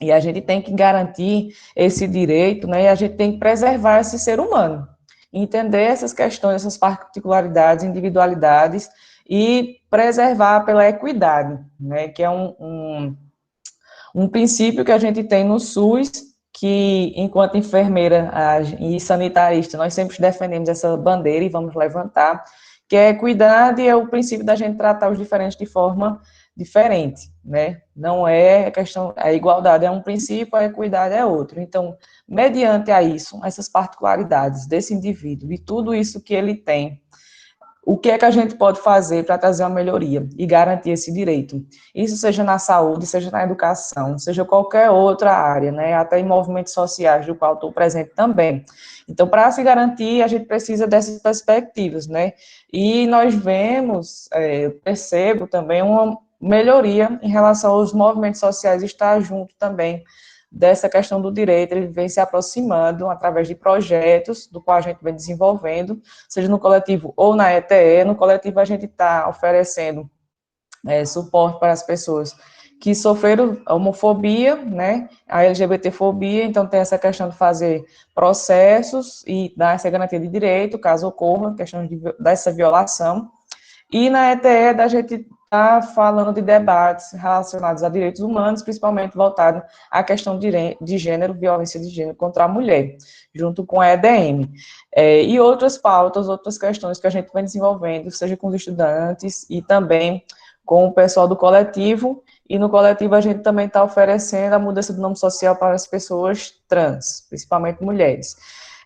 e a gente tem que garantir esse direito, né? E a gente tem que preservar esse ser humano, entender essas questões, essas particularidades, individualidades, e preservar pela equidade, né? Que é um princípio que a gente tem no SUS, que, enquanto enfermeira e sanitarista, nós sempre defendemos essa bandeira e vamos levantar, que é a equidade, é o princípio da gente tratar os diferentes de forma diferente, né? Não é a questão, a igualdade é um princípio, a equidade é outro. Então, mediante a isso, essas particularidades desse indivíduo e tudo isso que ele tem, o que é que a gente pode fazer para trazer uma melhoria e garantir esse direito? Isso seja na saúde, seja na educação, seja qualquer outra área, né? Até em movimentos sociais, do qual estou presente também. Então, para se garantir, a gente precisa dessas perspectivas, né? E nós vemos, percebo também uma melhoria em relação aos movimentos sociais estar junto também dessa questão do direito, ele vem se aproximando através de projetos, do qual a gente vem desenvolvendo, seja no coletivo ou na ETE. No coletivo a gente está oferecendo suporte para as pessoas que sofreram homofobia, né, a LGBTfobia, então tem essa questão de fazer processos e dar essa garantia de direito, caso ocorra, questão dessa violação. E na ETE, da gente está falando de debates relacionados a direitos humanos, principalmente voltado à questão de gênero, violência de gênero contra a mulher, junto com a EDM. E outras pautas, outras questões que a gente vem desenvolvendo, seja com os estudantes e também com o pessoal do coletivo, e no coletivo a gente também está oferecendo a mudança do nome social para as pessoas trans, principalmente mulheres.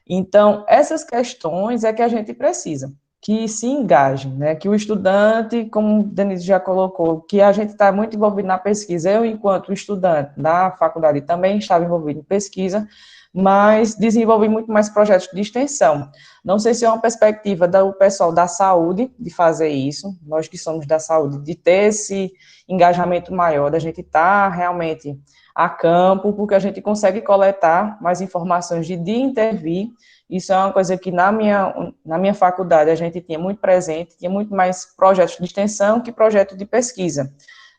Então, essas questões é que a gente precisa que se engajem, né, que o estudante, como o Denise já colocou, que a gente está muito envolvido na pesquisa, eu, enquanto estudante da faculdade, também estava envolvido em pesquisa, mas desenvolvi muito mais projetos de extensão. Não sei se é uma perspectiva do pessoal da saúde de fazer isso, nós que somos da saúde, de ter esse engajamento maior, da gente estar realmente a campo, porque a gente consegue coletar mais informações de intervir. Isso é uma coisa que na minha faculdade a gente tinha muito presente, tinha muito mais projetos de extensão que projetos de pesquisa.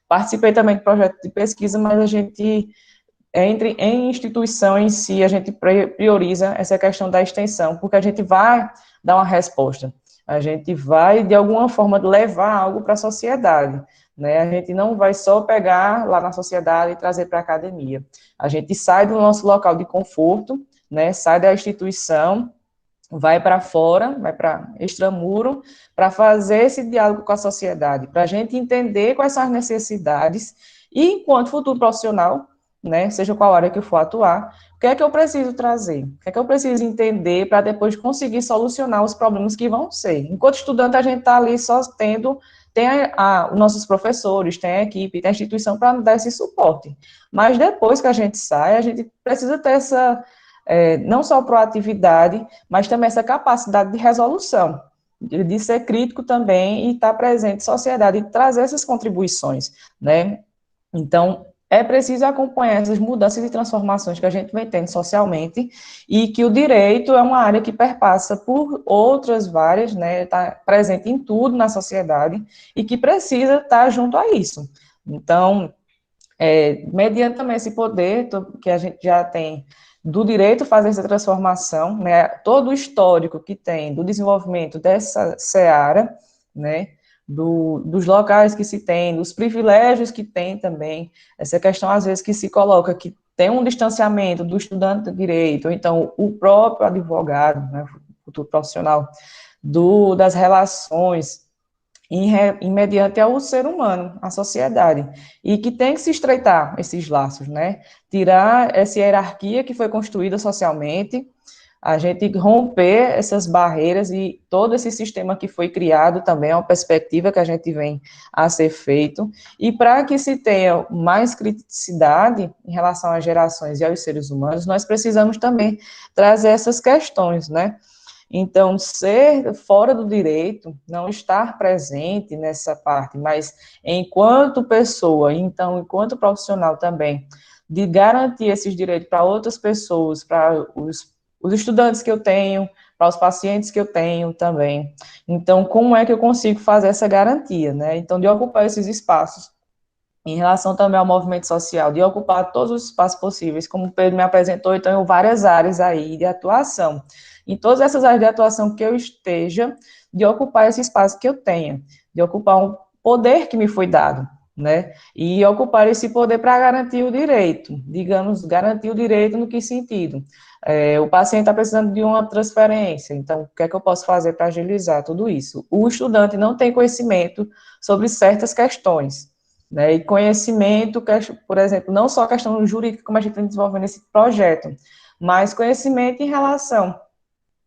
Participei também de projetos de pesquisa, mas a gente, em instituição em si, a gente prioriza essa questão da extensão, porque a gente vai dar uma resposta, a gente vai, de alguma forma, levar algo para a sociedade, né? A gente não vai só pegar lá na sociedade e trazer para a academia. A gente sai do nosso local de conforto, né, sai da instituição, vai para fora, vai para extramuro, para fazer esse diálogo com a sociedade, para a gente entender quais são as necessidades, e enquanto futuro profissional, né, seja qual área que eu for atuar, o que é que eu preciso trazer? O que é que eu preciso entender para depois conseguir solucionar os problemas que vão ser? Enquanto estudante, a gente está ali só tem os nossos professores, tem a equipe, tem a instituição para dar esse suporte. Mas depois que a gente sai, a gente precisa ter essa, não só proatividade, mas também essa capacidade de resolução, de ser crítico também e estar presente na sociedade e trazer essas contribuições, né? Então, é preciso acompanhar essas mudanças e transformações que a gente vem tendo socialmente e que o direito é uma área que perpassa por outras várias, né, está presente em tudo na sociedade e que precisa estar junto a isso. Então, mediante também esse poder que a gente já tem do direito fazer essa transformação, né, todo o histórico que tem do desenvolvimento dessa seara, né, dos locais que se tem, dos privilégios que tem também, essa questão às vezes que se coloca que tem um distanciamento do estudante de direito, ou então o próprio advogado, né, futuro profissional, das relações mediante ao ser humano, a sociedade, e que tem que se estreitar esses laços, né? Tirar essa hierarquia que foi construída socialmente, a gente romper essas barreiras e todo esse sistema que foi criado também é uma perspectiva que a gente vem a ser feito, e para que se tenha mais criticidade em relação às gerações e aos seres humanos, nós precisamos também trazer essas questões, né? Então, ser fora do direito, não estar presente nessa parte, mas enquanto pessoa, então, enquanto profissional também, de garantir esses direitos para outras pessoas, para os estudantes que eu tenho, para os pacientes que eu tenho também. Então, como é que eu consigo fazer essa garantia, né? Então, de ocupar esses espaços, em relação também ao movimento social, de ocupar todos os espaços possíveis, como o Pedro me apresentou, então, em várias áreas aí de atuação. Em todas essas áreas de atuação que eu esteja, de ocupar esse espaço que eu tenha, de ocupar um poder que me foi dado, né? E ocupar esse poder para garantir o direito, digamos, garantir o direito no que sentido? O paciente está precisando de uma transferência, então, o que é que eu posso fazer para agilizar tudo isso? O estudante não tem conhecimento sobre certas questões, né, e conhecimento, por exemplo, não só a questão jurídica, como a gente está desenvolvendo nesse projeto, mas conhecimento em relação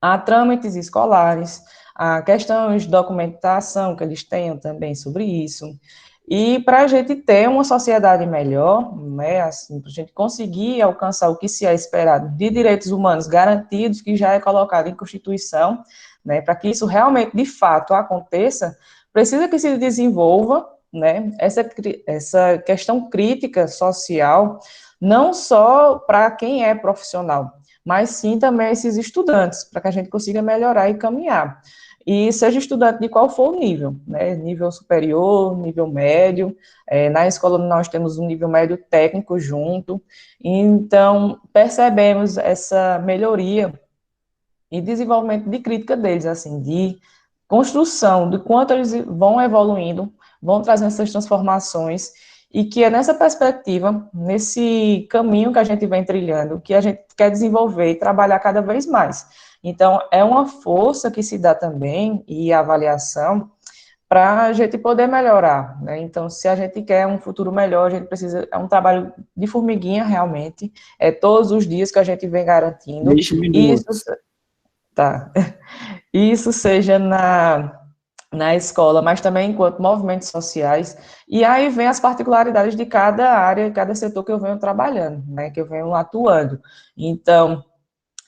a trâmites escolares, a questões de documentação que eles tenham também sobre isso, e para a gente ter uma sociedade melhor, né, assim, para a gente conseguir alcançar o que se é esperado de direitos humanos garantidos, que já é colocado em Constituição, né, para que isso realmente, de fato, aconteça, precisa que se desenvolva, né, essa questão crítica social, não só para quem é profissional, mas sim também esses estudantes, para que a gente consiga melhorar e caminhar. E seja estudante de qual for o nível, né, nível superior, nível médio, na escola nós temos um nível médio técnico junto, então percebemos essa melhoria e desenvolvimento de crítica deles, assim, de construção, de quanto eles vão evoluindo, vão trazendo essas transformações, e que é nessa perspectiva, nesse caminho que a gente vem trilhando, que a gente quer desenvolver e trabalhar cada vez mais. Então, é uma força que se dá também, e avaliação, para a gente poder melhorar, né? Então, se a gente quer um futuro melhor, a gente precisa, é um trabalho de formiguinha, realmente, todos os dias que a gente vem garantindo, 10 minutos. Tá. Isso seja na escola, mas também enquanto movimentos sociais, e aí vem as particularidades de cada área, cada setor que eu venho trabalhando, né, que eu venho atuando. Então,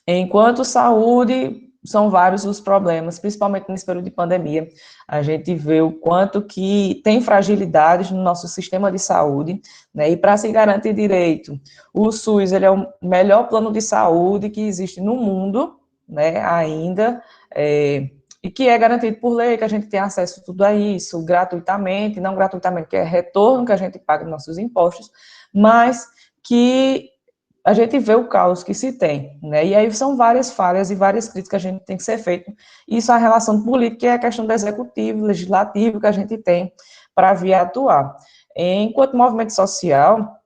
enquanto saúde, são vários os problemas, principalmente nesse período de pandemia, a gente vê o quanto que tem fragilidades no nosso sistema de saúde, né, e para se garantir direito, o SUS, ele é o melhor plano de saúde que existe no mundo, né, ainda, e que é garantido por lei, que a gente tem acesso a tudo a isso, gratuitamente, não gratuitamente, que é retorno que a gente paga dos nossos impostos, mas que a gente vê o caos que se tem, né, e aí são várias falhas e várias críticas que a gente tem que ser feito, isso a relação política e a questão do executivo, legislativo que a gente tem para vir atuar. Enquanto movimento social,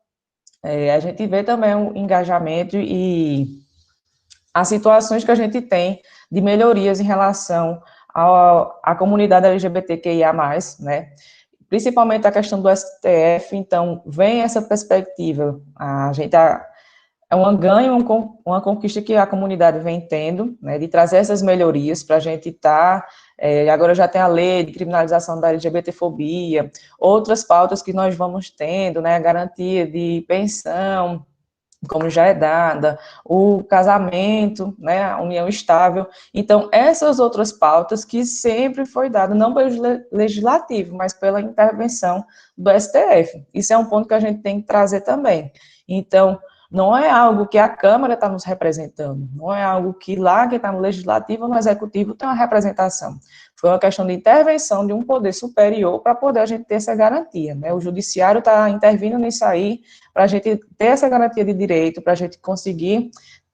a gente vê também um engajamento e as situações que a gente tem de melhorias em relação à comunidade LGBTQIA+, né, principalmente a questão do STF, então, vem essa perspectiva, a gente é um ganho, uma conquista que a comunidade vem tendo, né, de trazer essas melhorias para a gente estar, agora já tem a lei de criminalização da LGBTfobia, outras pautas que nós vamos tendo, né, a garantia de pensão, como já é dada, o casamento, né, a união estável. Então, essas outras pautas que sempre foi dada, não pelo legislativo, mas pela intervenção do STF. Isso é um ponto que a gente tem que trazer também. Então, não é algo que a Câmara está nos representando, não é algo que lá quem está no Legislativo ou no Executivo tem uma representação. Foi uma questão de intervenção de um poder superior para poder a gente ter essa garantia, né? O Judiciário está intervindo nisso aí para a gente ter essa garantia de direito, para a gente conseguir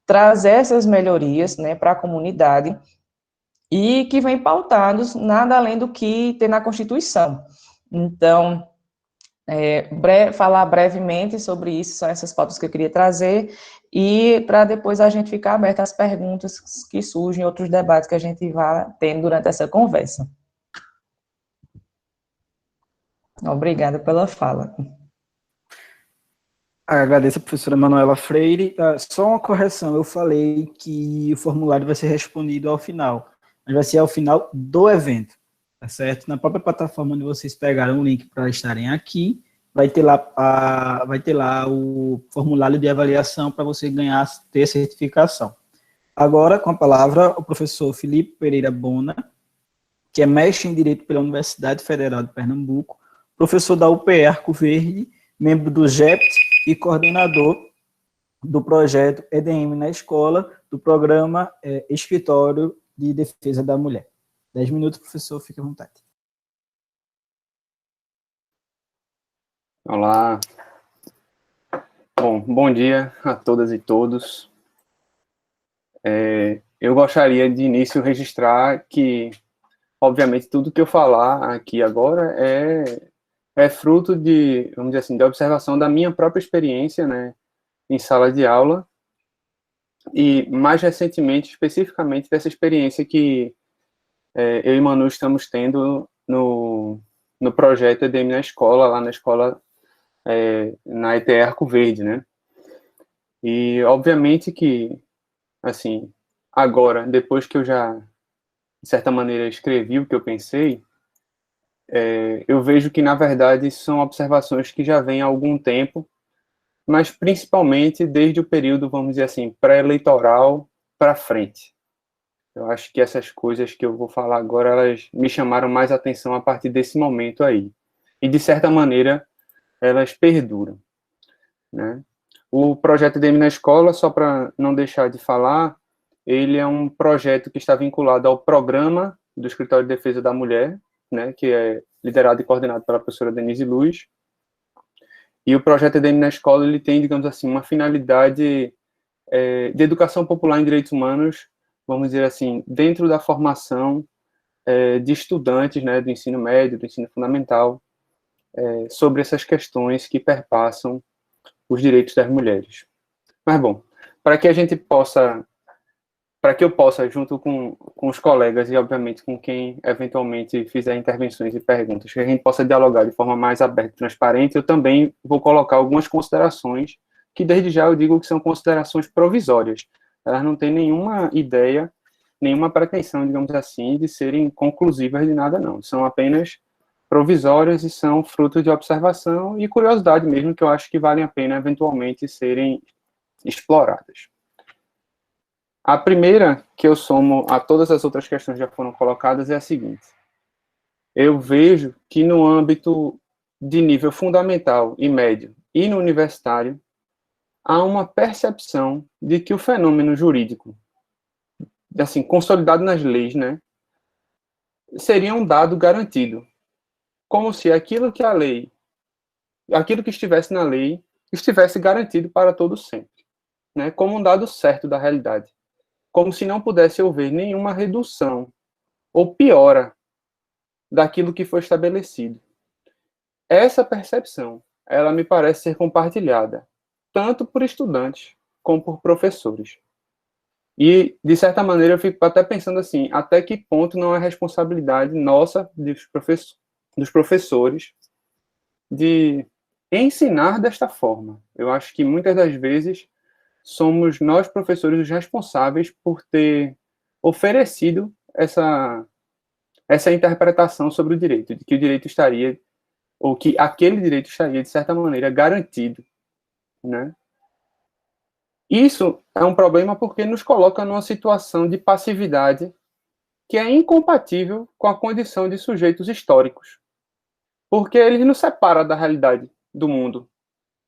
trazer essas melhorias, né, para a comunidade e que vem pautados nada além do que tem na Constituição. Então, falar brevemente sobre isso, são essas pautas que eu queria trazer, e para depois a gente ficar aberto às perguntas que surgem, outros debates que a gente vai tendo durante essa conversa. Obrigada pela fala. Agradeço a professora Manuela Freire. Só uma correção, eu falei que o formulário vai ser respondido ao final, mas vai ser ao final do evento, tá certo? Na própria plataforma onde vocês pegaram o link para estarem aqui, vai ter lá o formulário de avaliação para você ter certificação. Agora, com a palavra, o professor Felipe Pereira Bona, que é mestre em Direito pela Universidade Federal de Pernambuco, professor da UPE Arco Verde, membro do GEPT e coordenador do projeto EDM na Escola, do programa Escritório de Defesa da Mulher. 10 minutos, professor, fique à vontade. Olá. Bom dia a todas e todos. Eu gostaria de início registrar que, obviamente, tudo que eu falar aqui agora é fruto de, vamos dizer assim, de observação da minha própria experiência, né, em sala de aula, e mais recentemente, especificamente, dessa experiência que eu e Manu estamos tendo no projeto EDM na Escola, lá na escola, na ETE Arco Verde, né? E, obviamente, que, assim, agora, depois que eu já, de certa maneira, escrevi o que eu pensei, eu vejo que, na verdade, são observações que já vêm há algum tempo, mas principalmente desde o período, vamos dizer assim, pré-eleitoral para frente. Eu acho que essas coisas que eu vou falar agora, elas me chamaram mais atenção a partir desse momento aí. E, de certa maneira, elas perduram, né? O projeto EDM na Escola, só para não deixar de falar, ele é um projeto que está vinculado ao programa do Escritório de Defesa da Mulher, né, que é liderado e coordenado pela professora Denise Luz. E o projeto EDM na Escola, ele tem, digamos assim, uma finalidade de educação popular em direitos humanos, vamos dizer assim, dentro da formação de estudantes, né, do ensino médio, do ensino fundamental, sobre essas questões que perpassam os direitos das mulheres. Mas, bom, para que eu possa, junto com os colegas e, obviamente, com quem eventualmente fizer intervenções e perguntas, que a gente possa dialogar de forma mais aberta e transparente, eu também vou colocar algumas considerações, que desde já eu digo que são considerações provisórias. Elas não têm nenhuma ideia, nenhuma pretensão, digamos assim, de serem conclusivas de nada, não. São apenas provisórias e são fruto de observação e curiosidade mesmo, que eu acho que valem a pena, eventualmente, serem exploradas. A primeira que eu somo a todas as outras questões que já foram colocadas é a seguinte. Eu vejo que no âmbito de nível fundamental e médio e no universitário, há uma percepção de que o fenômeno jurídico, assim, consolidado nas leis, né, seria um dado garantido. Como se aquilo que estivesse na lei, estivesse garantido para todos sempre, né, como um dado certo da realidade. Como se não pudesse haver nenhuma redução ou piora daquilo que foi estabelecido. Essa percepção, ela me parece ser compartilhada, tanto por estudantes como por professores. E, de certa maneira, eu fico até pensando assim, até que ponto não é responsabilidade nossa, dos professores, de ensinar desta forma. Eu acho que muitas das vezes somos nós, professores, os responsáveis por ter oferecido essa interpretação sobre o direito, de que o direito estaria, ou que aquele direito estaria, de certa maneira, garantido, né? Isso é um problema porque nos coloca numa situação de passividade que é incompatível com a condição de sujeitos históricos, porque eles nos separam da realidade do mundo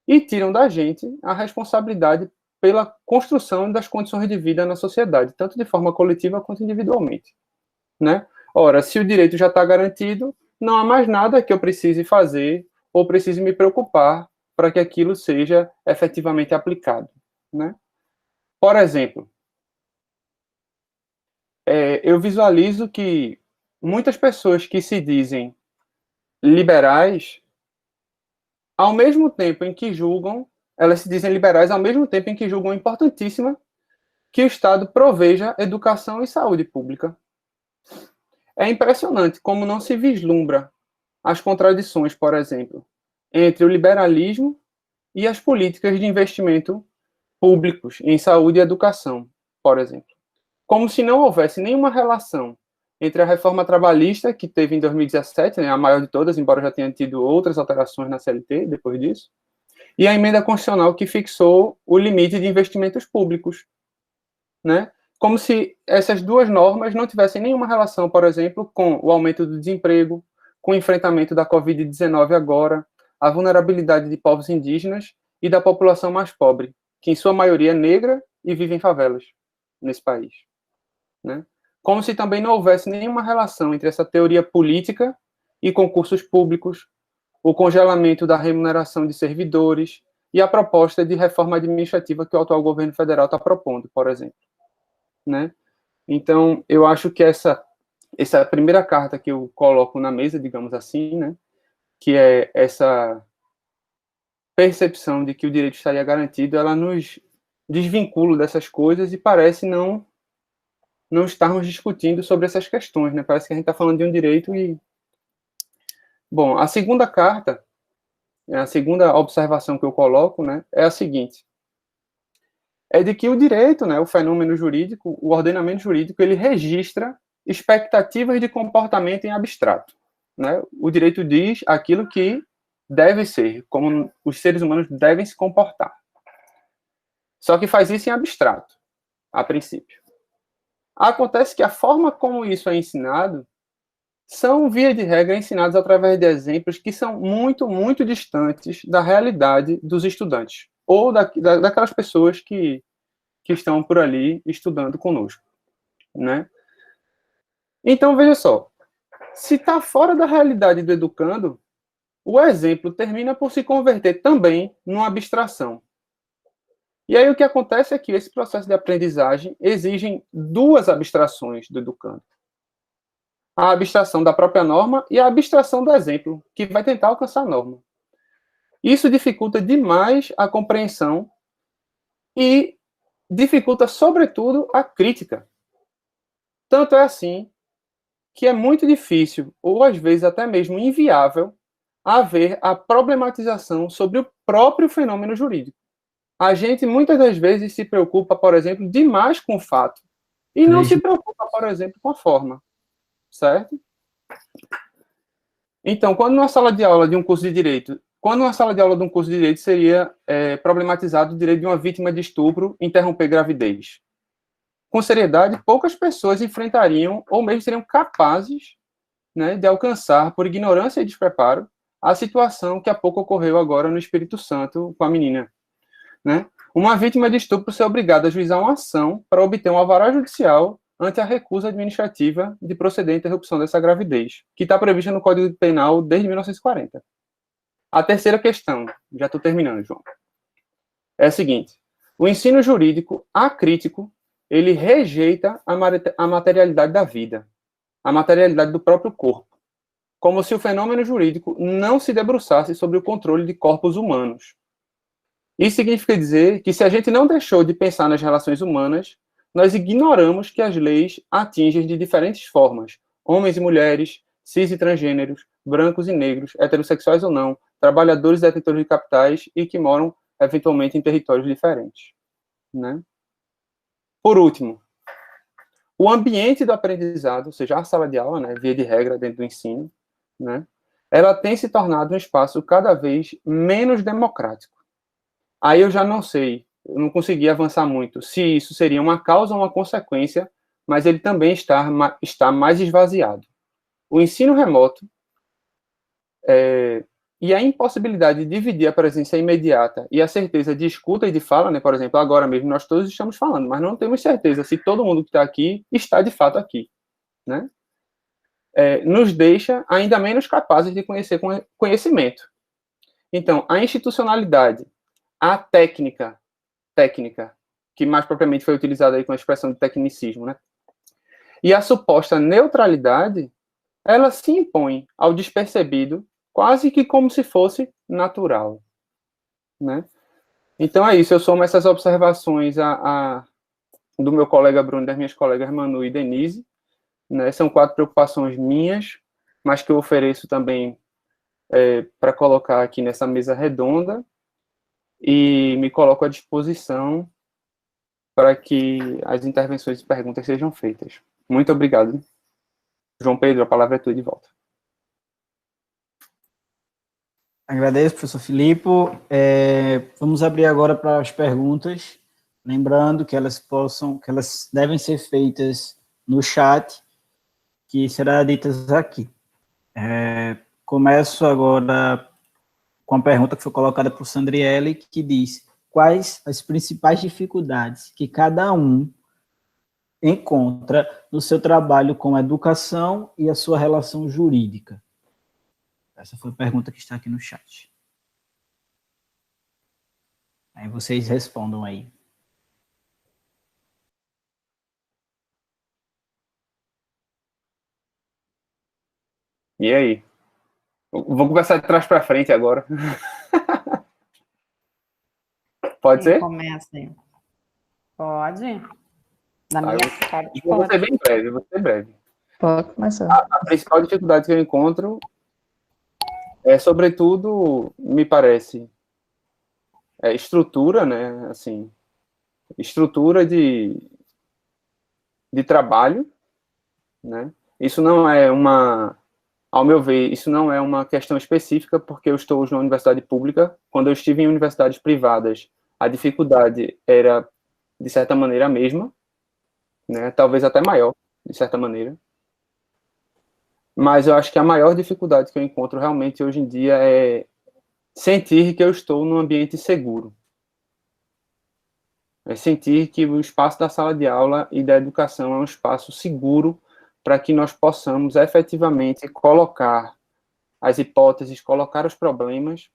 e tiram da gente a responsabilidade pela construção das condições de vida na sociedade, tanto de forma coletiva quanto individualmente, né? Ora, se o direito já está garantido, não há mais nada que eu precise fazer ou precise me preocupar para que aquilo seja efetivamente aplicado, né? Por exemplo, eu visualizo que muitas pessoas que se dizem liberais, ao mesmo tempo em que julgam, elas se dizem liberais ao mesmo tempo em que julgam importantíssima que o Estado proveja educação e saúde pública. É impressionante como não se vislumbra as contradições, por exemplo, entre o liberalismo e as políticas de investimento públicos em saúde e educação, por exemplo. Como se não houvesse nenhuma relação entre a reforma trabalhista, que teve em 2017, né, a maior de todas, embora já tenha tido outras alterações na CLT depois disso, e a emenda constitucional que fixou o limite de investimentos públicos, né? Como se essas duas normas não tivessem nenhuma relação, por exemplo, com o aumento do desemprego, com o enfrentamento da Covid-19 agora, a vulnerabilidade de povos indígenas e da população mais pobre, que em sua maioria é negra e vive em favelas nesse país, né? Como se também não houvesse nenhuma relação entre essa teoria política e concursos públicos, o congelamento da remuneração de servidores e a proposta de reforma administrativa que o atual governo federal está propondo, por exemplo, né? Então, eu acho que essa primeira carta que eu coloco na mesa, digamos assim, né, que é essa percepção de que o direito estaria garantido, ela nos desvincula dessas coisas e parece não estarmos discutindo sobre essas questões, né? Parece que a gente está falando de um direito e... Bom, a segunda carta, a segunda observação que eu coloco, né, é a seguinte: é de que o direito, né, o fenômeno jurídico, o ordenamento jurídico, ele registra expectativas de comportamento em abstrato, né? O direito diz aquilo que deve ser, como os seres humanos devem se comportar. Só que faz isso em abstrato, a princípio. Acontece que a forma como isso é ensinado são, via de regra, ensinados através de exemplos que são muito, muito distantes da realidade dos estudantes, ou daquelas pessoas que estão por ali estudando conosco, né? Então, veja só, se está fora da realidade do educando, o exemplo termina por se converter também numa abstração. E aí o que acontece é que esse processo de aprendizagem exige duas abstrações do educando. A abstração da própria norma e a abstração do exemplo, que vai tentar alcançar a norma. Isso dificulta demais a compreensão e dificulta, sobretudo, a crítica. Tanto é assim que é muito difícil, ou às vezes até mesmo inviável, haver a problematização sobre o próprio fenômeno jurídico. A gente, muitas das vezes, se preocupa, por exemplo, demais com o fato, e não se preocupa, por exemplo, com a forma. Certo? Então, quando numa sala de aula de um curso de direito, seria problematizado o direito de uma vítima de estupro interromper gravidez, com seriedade, poucas pessoas enfrentariam, ou mesmo seriam capazes, né, de alcançar, por ignorância e despreparo, a situação que há pouco ocorreu agora no Espírito Santo com a menina, né? Uma vítima de estupro ser obrigada a ajuizar uma ação para obter um alvará judicial ante a recusa administrativa de proceder à interrupção dessa gravidez, que está prevista no Código Penal desde 1940. A terceira questão, já estou terminando, João, é a seguinte: o ensino jurídico acrítico, ele rejeita a materialidade da vida, a materialidade do próprio corpo, como se o fenômeno jurídico não se debruçasse sobre o controle de corpos humanos. Isso significa dizer que se a gente não deixou de pensar nas relações humanas, nós ignoramos que as leis atingem de diferentes formas homens e mulheres, cis e transgêneros, brancos e negros, heterossexuais ou não, trabalhadores detentores de capitais e que moram, eventualmente, em territórios diferentes, né? Por último, o ambiente do aprendizado, ou seja, a sala de aula, né, via de regra, dentro do ensino, né, ela tem se tornado um espaço cada vez menos democrático. Aí eu já não sei, eu não consegui avançar muito, se isso seria uma causa ou uma consequência, mas ele também está mais esvaziado. O ensino remoto e a impossibilidade de dividir a presença imediata e a certeza de escuta e de fala, né? Por exemplo, agora mesmo nós todos estamos falando, mas não temos certeza se todo mundo que está aqui está de fato aqui, né? Nos deixa ainda menos capazes de conhecer conhecimento. Então, a institucionalidade, a técnica, que mais propriamente foi utilizada aí com a expressão de tecnicismo, né? E a suposta neutralidade, ela se impõe ao despercebido quase que como se fosse natural, né? Então é isso, eu somo essas observações do meu colega Bruno, das minhas colegas Manu e Denise, né? São 4 preocupações minhas, mas que eu ofereço também para colocar aqui nessa mesa redonda, e me coloco à disposição para que as intervenções e perguntas sejam feitas. Muito obrigado. João Pedro, a palavra é tua de volta. Agradeço, professor Filipe. Vamos abrir agora para as perguntas, lembrando que elas devem ser feitas no chat, que será ditas aqui. Começo agora com a pergunta que foi colocada por Sandriele, que diz: quais as principais dificuldades que cada um encontra no seu trabalho com a educação e a sua relação jurídica? Essa foi a pergunta que está aqui no chat. Aí vocês respondam aí. E aí? Vou conversar de trás para frente agora. Pode ser? Começa aí. Pode. Da Tá, minha parte, vou pode. ser bem breve, vou ser breve. Pode começar. A principal dificuldade que eu encontro sobretudo, me parece, estrutura, né, assim, estrutura de trabalho, né, isso não é ao meu ver, isso não é uma questão específica, porque eu estou hoje na universidade pública. Quando eu estive em universidades privadas, a dificuldade era, de certa maneira, a mesma, né, talvez até maior, de certa maneira. Mas eu acho que a maior dificuldade que eu encontro realmente hoje em dia é sentir que eu estou num ambiente seguro. É sentir que o espaço da sala de aula e da educação é um espaço seguro para que nós possamos efetivamente colocar as hipóteses, colocar os problemas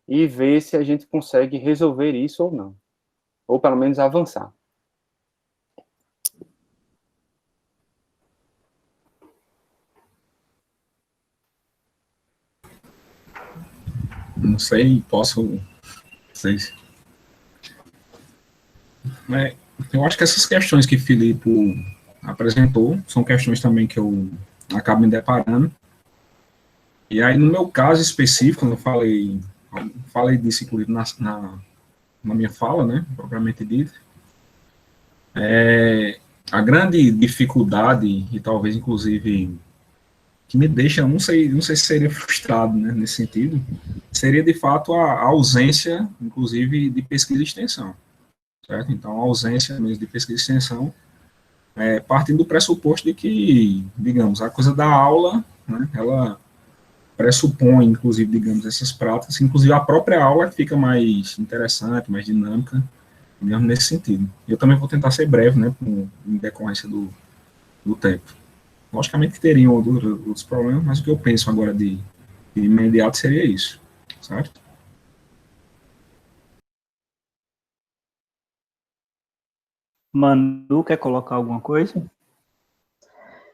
e ver se a gente consegue resolver isso ou não. Ou pelo menos avançar. Não sei, posso... Vocês... Eu acho que essas questões que Filipe apresentou são questões também que eu acabo me deparando. E aí, no meu caso específico, eu falei disso, inclusive, na minha fala, né, propriamente dita, a grande dificuldade, e talvez, inclusive, que me deixa, não sei se seria frustrado, né, nesse sentido, seria, de fato, a ausência, inclusive, de pesquisa e extensão. Certo? Então, a ausência mesmo de pesquisa e extensão, partindo do pressuposto de que, digamos, a coisa da aula, né, ela pressupõe, inclusive, digamos, essas práticas, inclusive a própria aula fica mais interessante, mais dinâmica, mesmo nesse sentido. Eu também vou tentar ser breve, né, em decorrência do tempo. Logicamente que teriam outros problemas, mas o que eu penso agora de imediato seria isso, certo? Manu, quer colocar alguma coisa?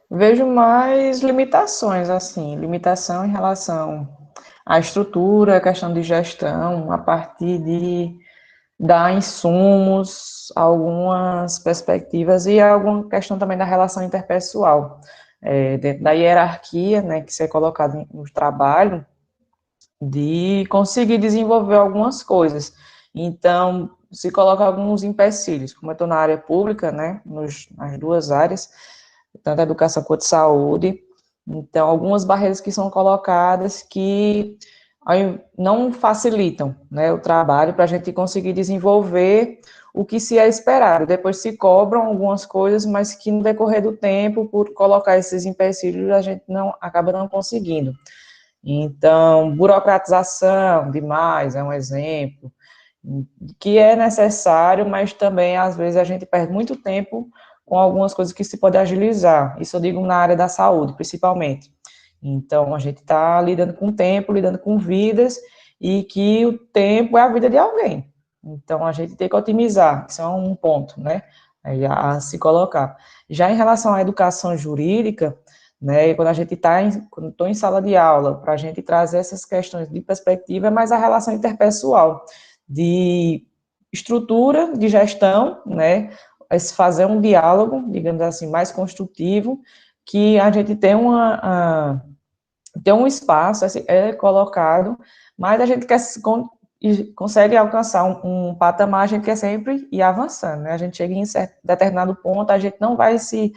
Vejo mais limitações, assim, limitação em relação à estrutura, a questão de gestão, a partir de dar insumos, algumas perspectivas e alguma questão também da relação interpessoal. Dentro da hierarquia, né, que ser colocado no trabalho, de conseguir desenvolver algumas coisas. Então, se coloca alguns empecilhos, como eu estou na área pública, né, nas duas áreas, tanto a educação quanto a saúde, então, algumas barreiras que são colocadas que não facilitam, né, o trabalho para a gente conseguir desenvolver o que se é esperado. Depois se cobram algumas coisas, mas que no decorrer do tempo, por colocar esses empecilhos, a gente acaba não conseguindo. Então, burocratização demais é um exemplo, que é necessário, mas também, às vezes, a gente perde muito tempo com algumas coisas que se pode agilizar. Isso eu digo na área da saúde, principalmente. Então, a gente está lidando com o tempo, lidando com vidas, e que o tempo é a vida de alguém. Então, a gente tem que otimizar, isso é um ponto, né, a se colocar. Já em relação à educação jurídica, né, quando a gente quando estou em sala de aula, para a gente trazer essas questões de perspectiva, é mais a relação interpessoal, de estrutura, de gestão, né, fazer um diálogo, digamos assim, mais construtivo, que a gente tem um espaço, é colocado, mas a gente consegue alcançar um patamar, a gente quer sempre ir avançando, né? A gente chega em determinado ponto, a gente não vai se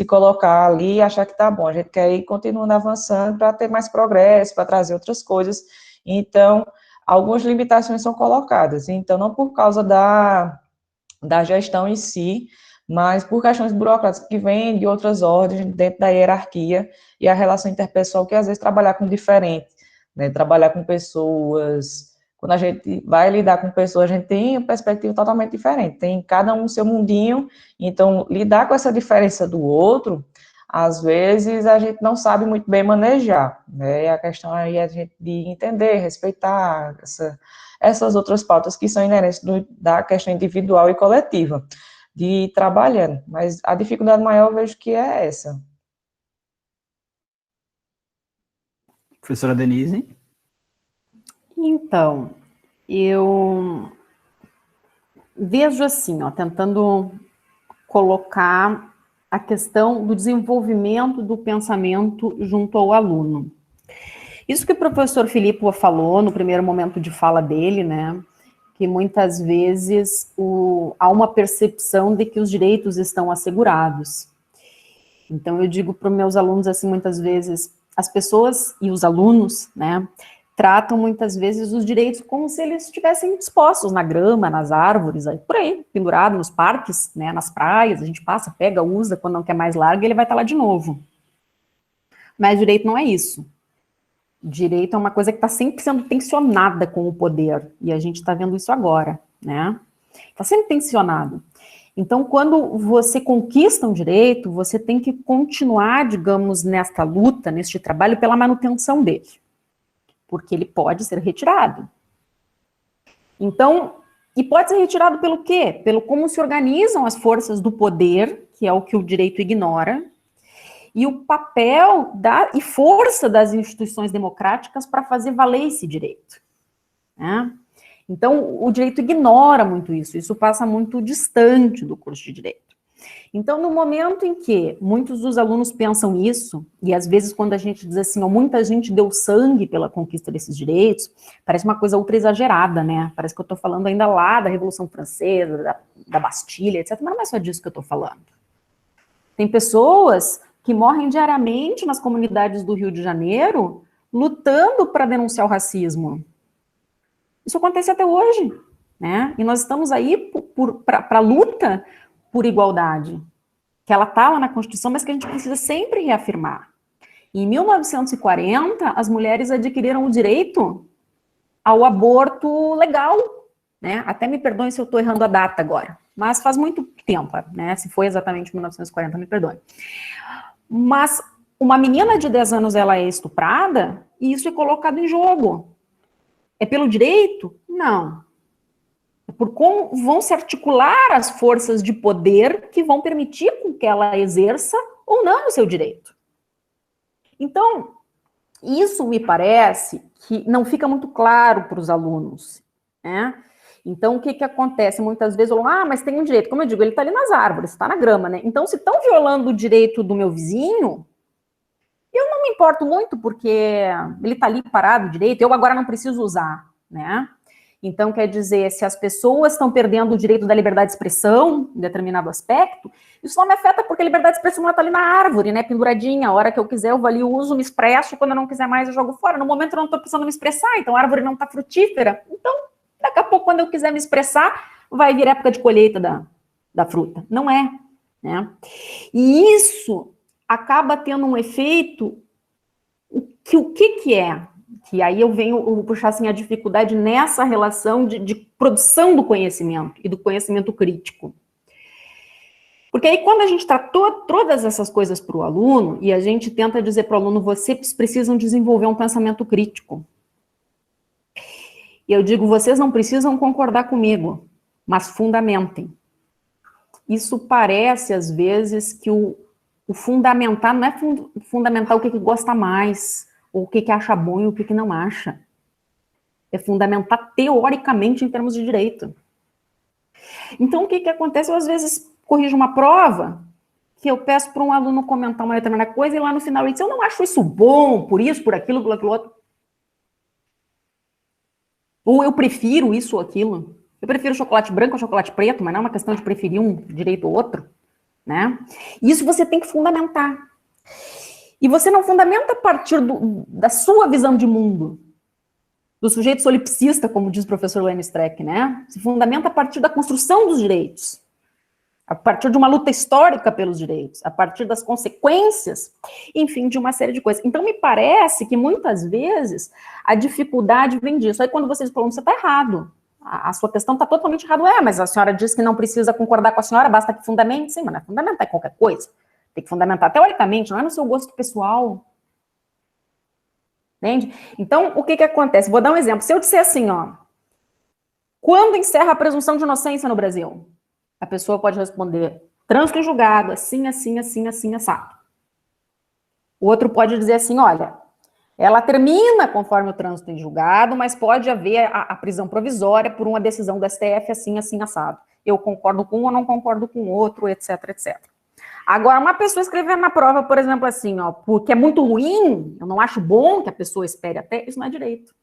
colocar ali e achar que está bom, a gente quer ir continuando avançando para ter mais progresso, para trazer outras coisas. Então, algumas limitações são colocadas, então, não por causa da gestão em si, mas por questões burocráticas que vêm de outras ordens, dentro da hierarquia, e a relação interpessoal, que às vezes trabalhar com diferente, né, trabalhar com pessoas, quando a gente vai lidar com pessoas, a gente tem uma perspectiva totalmente diferente, tem cada um o seu mundinho, então lidar com essa diferença do outro, às vezes a gente não sabe muito bem manejar, né, e a questão aí é a gente de entender, respeitar essas outras pautas que são inerentes da questão individual e coletiva, de ir trabalhando, mas a dificuldade maior eu vejo que é essa. Professora Denise? Então, eu vejo assim, ó, tentando colocar a questão do desenvolvimento do pensamento junto ao aluno. Isso que o professor Filipe falou no primeiro momento de fala dele, né, que muitas vezes há uma percepção de que os direitos estão assegurados. Então, eu digo para os meus alunos, assim, muitas vezes, as pessoas e os alunos, né, tratam muitas vezes os direitos como se eles estivessem dispostos na grama, nas árvores, aí, por aí, pendurado nos parques, né, nas praias, a gente passa, pega, usa, quando não quer mais larga, ele vai estar lá de novo. Mas direito não é isso. Direito é uma coisa que está sempre sendo tensionada com o poder, e a gente está vendo isso agora, né? Está sempre tensionado. Então, quando você conquista um direito, você tem que continuar, digamos, nesta luta, neste trabalho, pela manutenção dele, porque ele pode ser retirado. Então, e pode ser retirado pelo quê? Pelo como se organizam as forças do poder, que é o que o direito ignora, e o papel e força das instituições democráticas para fazer valer esse direito, né? Então, o direito ignora muito isso passa muito distante do curso de direito. Então, no momento em que muitos dos alunos pensam isso, e às vezes quando a gente diz assim, ó, muita gente deu sangue pela conquista desses direitos, parece uma coisa ultra exagerada, né? Parece que eu estou falando ainda lá da Revolução Francesa, da Bastilha, etc., mas não é só disso que eu estou falando. Tem pessoas que morrem diariamente nas comunidades do Rio de Janeiro, lutando para denunciar o racismo. Isso acontece até hoje, né? E nós estamos aí para a luta por igualdade, que ela está lá na Constituição, mas que a gente precisa sempre reafirmar. Em 1940, as mulheres adquiriram o direito ao aborto legal, né? Até me perdoem se eu estou errando a data agora, mas faz muito tempo, né? Se foi exatamente 1940, me perdoem. Mas uma menina de 10 anos, ela é estuprada, e isso é colocado em jogo. É pelo direito? Não. É por como vão se articular as forças de poder que vão permitir com que ela exerça ou não o seu direito. Então, isso me parece que não fica muito claro para os alunos, né? Então, o que acontece? Muitas vezes, mas tem um direito. Como eu digo, ele está ali nas árvores, está na grama, né? Então, se estão violando o direito do meu vizinho, eu não me importo muito, porque ele está ali parado direito, eu agora não preciso usar, né? Então, quer dizer, se as pessoas estão perdendo o direito da liberdade de expressão, em determinado aspecto, isso não me afeta, porque a liberdade de expressão está ali na árvore, né, penduradinha. A hora que eu quiser, eu vou ali, uso, me expresso, quando eu não quiser mais, eu jogo fora. No momento, eu não estou precisando me expressar, então a árvore não está frutífera. Então, daqui a pouco, quando eu quiser me expressar, vai vir época de colheita da fruta. Não é, né? E isso acaba tendo um efeito que o que é? Que aí eu vou puxar assim, a dificuldade nessa relação de produção do conhecimento e do conhecimento crítico. Porque aí quando a gente tratou todas essas coisas para o aluno, e a gente tenta dizer para o aluno, vocês precisam desenvolver um pensamento crítico. E eu digo, vocês não precisam concordar comigo, mas fundamentem. Isso parece, às vezes, que o fundamentar não é fundamentar o que gosta mais, ou o que acha bom e o que não acha. É fundamentar teoricamente em termos de direito. Então, o que acontece? Eu, às vezes, corrijo uma prova, que eu peço para um aluno comentar uma determinada coisa, e lá no final ele diz, eu não acho isso bom, por isso, por aquilo, por aquilo outro. Ou eu prefiro isso ou aquilo. Eu prefiro chocolate branco ou chocolate preto, mas não é uma questão de preferir um direito ou outro, né? Isso você tem que fundamentar. E você não fundamenta a partir da sua visão de mundo, do sujeito solipsista, como diz o professor Lênin Streck, né? Se fundamenta a partir da construção dos direitos, a partir de uma luta histórica pelos direitos, a partir das consequências, enfim, de uma série de coisas. Então, me parece que, muitas vezes, a dificuldade vem disso. Aí, quando vocês falam, você está errado, a sua questão está totalmente errada. Mas a senhora diz que não precisa concordar com a senhora, basta que fundamente. Sim, mas não é fundamentar qualquer coisa. Tem que fundamentar teoricamente, não é no seu gosto pessoal. Entende? Então, o que acontece? Vou dar um exemplo. Se eu disser assim, ó, quando encerra a presunção de inocência no Brasil? A pessoa pode responder, trânsito em julgado, assim, assim, assim, assim, assado. O outro pode dizer assim, olha, ela termina conforme o trânsito em julgado, mas pode haver a prisão provisória por uma decisão do STF, assim, assim, assado. Eu concordo com um ou não concordo com o outro, etc, etc. Agora, uma pessoa escrever na prova, por exemplo, assim, ó, porque é muito ruim, eu não acho bom que a pessoa espere até, isso não é direito.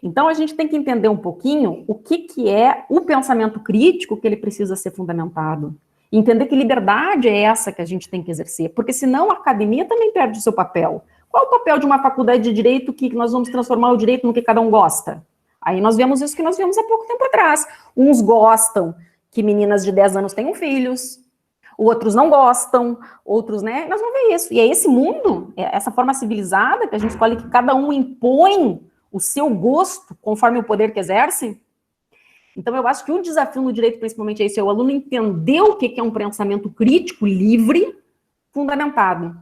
Então, a gente tem que entender um pouquinho o que é o pensamento crítico que ele precisa ser fundamentado. E entender que liberdade é essa que a gente tem que exercer, porque senão a academia também perde o seu papel. Qual é o papel de uma faculdade de direito que nós vamos transformar o direito no que cada um gosta? Aí nós vemos isso que nós vimos há pouco tempo atrás. Uns gostam que meninas de 10 anos tenham filhos, outros não gostam, outros, né? Nós vamos ver isso. E é esse mundo, essa forma civilizada que a gente escolhe, que cada um impõe o seu gosto conforme o poder que exerce. Então, eu acho que o desafio no direito, principalmente, é isso, é o aluno entender o que é um pensamento crítico, livre, fundamentado,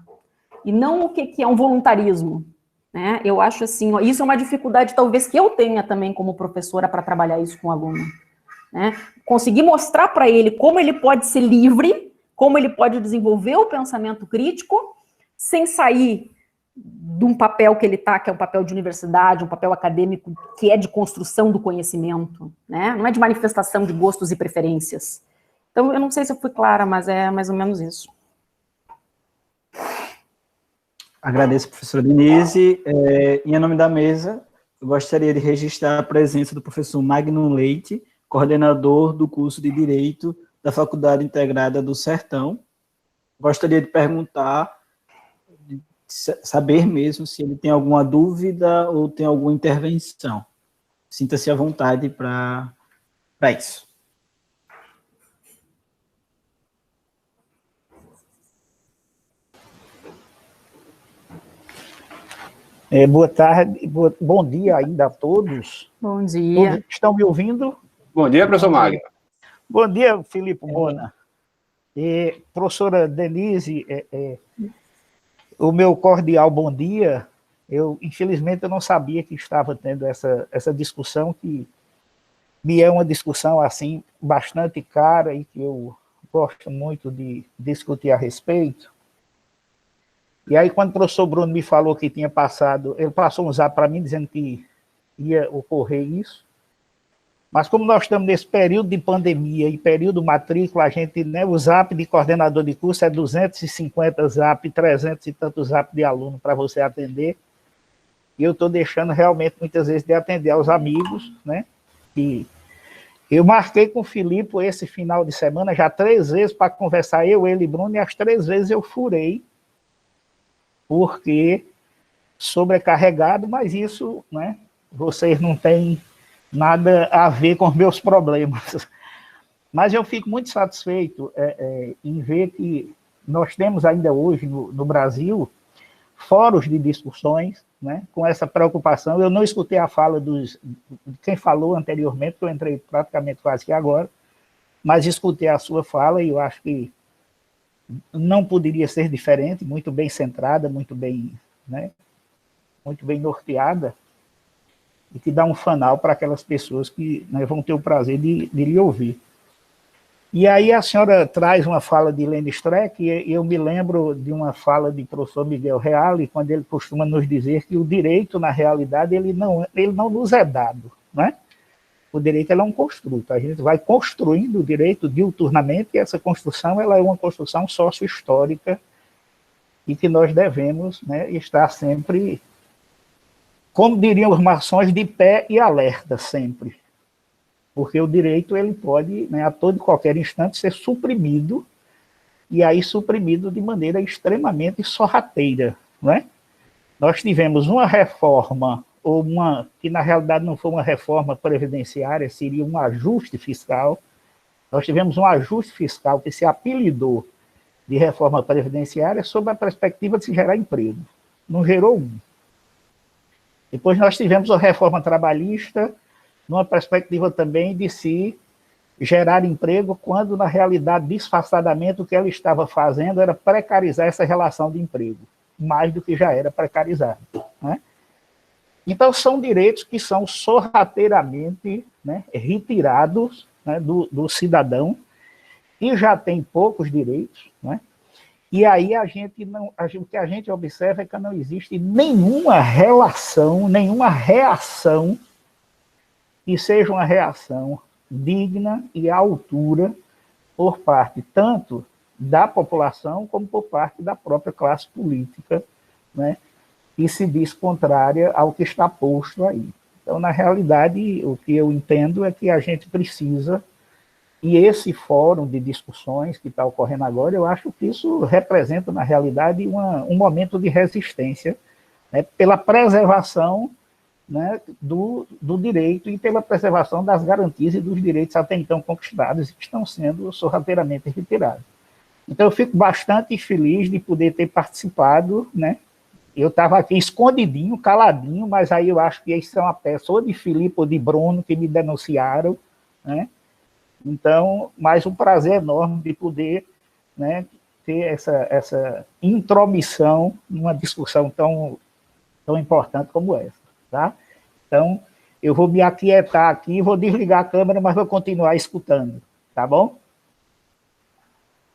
e não o que é um voluntarismo, né? Eu acho assim, ó, isso é uma dificuldade, talvez, que eu tenha também como professora para trabalhar isso com o aluno, né? Conseguir mostrar para ele como ele pode ser livre, como ele pode desenvolver o pensamento crítico, sem sair de um papel que ele está, que é um papel de universidade, um papel acadêmico, que é de construção do conhecimento, né? Não é de manifestação de gostos e preferências. Então, eu não sei se eu fui clara, mas é mais ou menos isso. Agradeço, professora Denise. Em nome da mesa, eu gostaria de registrar a presença do professor Magno Leite, coordenador do curso de Direito da Faculdade Integrada do Sertão. Gostaria de perguntar, de saber mesmo se ele tem alguma dúvida ou tem alguma intervenção. Sinta-se à vontade para isso. Boa tarde, bom dia ainda a todos. Bom dia. Todos estão me ouvindo? Bom dia, professor Magno. Bom dia, Filipe Bona. Professora Denise, o meu cordial bom dia. Infelizmente, eu não sabia que estava tendo essa discussão, que me é uma discussão assim bastante cara e que eu gosto muito de discutir a respeito. E aí, quando o professor Bruno me falou que tinha passado, ele passou um zap para mim dizendo que ia ocorrer isso. Mas como nós estamos nesse período de pandemia e período matrícula, a gente, né, o zap de coordenador de curso é 250 zap, 300 e tantos zap de aluno para você atender. E eu estou deixando realmente muitas vezes de atender aos amigos, né? E eu marquei com o Filipe esse final de semana já 3 vezes para conversar, ele e Bruno, e as 3 vezes eu furei, porque sobrecarregado, mas isso, né? Vocês não têm nada a ver com meus problemas. Mas eu fico muito satisfeito em ver que nós temos ainda hoje no Brasil fóruns de discussões, né, com essa preocupação. Eu não escutei a fala de quem falou anteriormente, porque eu entrei praticamente quase que agora, mas escutei a sua fala e eu acho que não poderia ser diferente, muito bem centrada, muito bem, né, muito bem norteada, e que dá um fanal para aquelas pessoas que, né, vão ter o prazer de lhe ouvir. E aí a senhora traz uma fala de Lênin Streck, e eu me lembro de uma fala de professor Miguel Reale, quando ele costuma nos dizer que o direito, na realidade, ele não nos é dado, né? O direito é um construto, a gente vai construindo o direito diuturnamente, e essa construção ela é uma construção sócio-histórica, e que nós devemos, né, estar sempre, como diriam os maçons, de pé e alerta sempre. Porque o direito ele pode, né, a todo e qualquer instante, ser suprimido, e aí suprimido de maneira extremamente sorrateira. Não é? Nós tivemos uma reforma, ou que na realidade não foi uma reforma previdenciária, seria um ajuste fiscal. Nós tivemos um ajuste fiscal que se apelidou de reforma previdenciária sob a perspectiva de se gerar emprego. Não gerou um. Depois nós tivemos a reforma trabalhista, numa perspectiva também de se gerar emprego, quando, na realidade, disfarçadamente, o que ela estava fazendo era precarizar essa relação de emprego, mais do que já era precarizado. Né? Então, são direitos que são sorrateiramente, né, retirados, né, do cidadão, e já tem poucos direitos, né? E aí o que a gente observa é que não existe nenhuma relação, nenhuma reação que seja uma reação digna e à altura por parte tanto da população como por parte da própria classe política, né, que se diz contrária ao que está posto aí. Então, na realidade, o que eu entendo é que a gente precisa, e esse fórum de discussões que está ocorrendo agora, eu acho que isso representa, na realidade, um momento de resistência, né, pela preservação, né, do direito e pela preservação das garantias e dos direitos até então conquistados e que estão sendo sorrateiramente retirados. Então, eu fico bastante feliz de poder ter participado, né? Eu estava aqui escondidinho, caladinho, mas aí eu acho que isso é uma peça ou de Filipe ou de Bruno que me denunciaram, né? Então, mais um prazer enorme de poder, né, ter essa intromissão numa discussão tão importante como essa. Tá? Então, eu vou me aquietar aqui, vou desligar a câmera, mas vou continuar escutando, tá bom?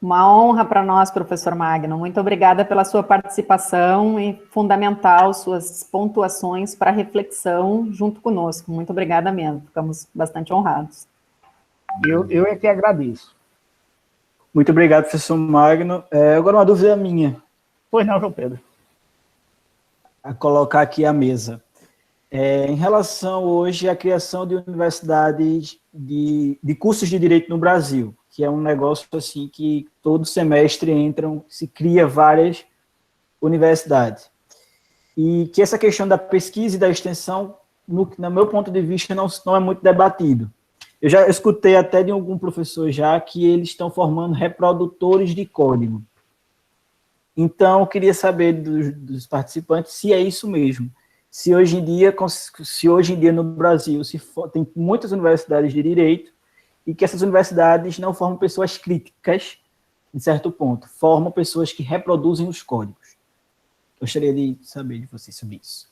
Uma honra para nós, professor Magno. Muito obrigada pela sua participação e fundamental suas pontuações para reflexão junto conosco. Muito obrigada mesmo, ficamos bastante honrados. Eu é que agradeço. Muito obrigado, professor Magno. Agora uma dúvida minha. Pois não, João Pedro. A colocar aqui à mesa. Em relação hoje à criação de universidades de cursos de direito no Brasil, que é um negócio assim que todo semestre se cria várias universidades. E que essa questão da pesquisa e da extensão, no meu ponto de vista, não é muito debatido. Eu já escutei até de algum professor já que eles estão formando reprodutores de código. Então, eu queria saber dos participantes se é isso mesmo. Se hoje em dia no Brasil tem muitas universidades de direito e que essas universidades não formam pessoas críticas, em certo ponto, formam pessoas que reproduzem os códigos. Gostaria de saber de vocês sobre isso.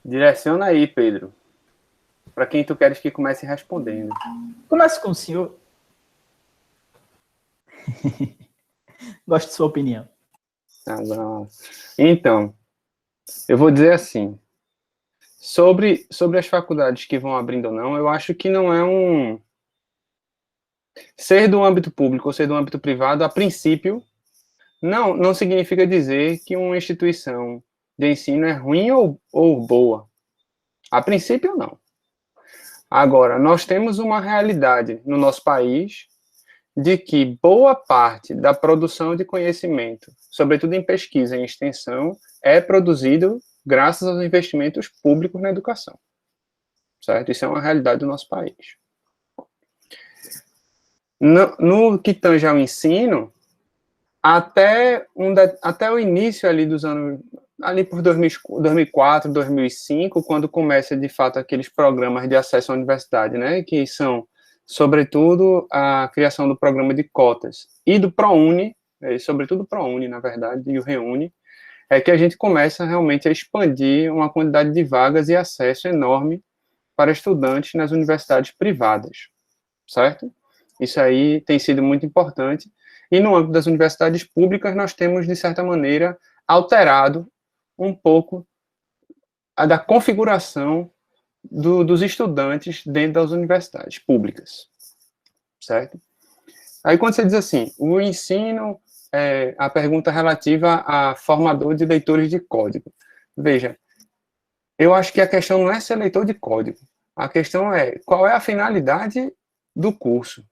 Direciona aí, Pedro. Para quem tu queres que comece respondendo. Comece com o senhor. Gosto de sua opinião. Tá bom. Então, eu vou dizer assim, Sobre as faculdades que vão abrindo ou não, eu acho que não é um... Ser do âmbito público ou ser do âmbito privado, a princípio, não significa dizer que uma instituição de ensino é ruim ou boa. A princípio, não. Agora, nós temos uma realidade no nosso país de que boa parte da produção de conhecimento, sobretudo em pesquisa e extensão, é produzido graças aos investimentos públicos na educação. Certo? Isso é uma realidade do nosso país. No que tange ao ensino, até o início ali dos anos, ali por 2004, 2005, quando começa, de fato, aqueles programas de acesso à universidade, né, que são, sobretudo, a criação do programa de cotas e do ProUni, sobretudo o ProUni, na verdade, e o ReUni, é que a gente começa realmente a expandir uma quantidade de vagas e acesso enorme para estudantes nas universidades privadas, certo? Isso aí tem sido muito importante. E no âmbito das universidades públicas, nós temos, de certa maneira, alterado um pouco da configuração dos estudantes dentro das universidades públicas, certo? Aí, quando você diz assim, o ensino, a pergunta relativa a formador de leitores de código. Veja, eu acho que a questão não é ser leitor de código. A questão é qual é a finalidade do curso.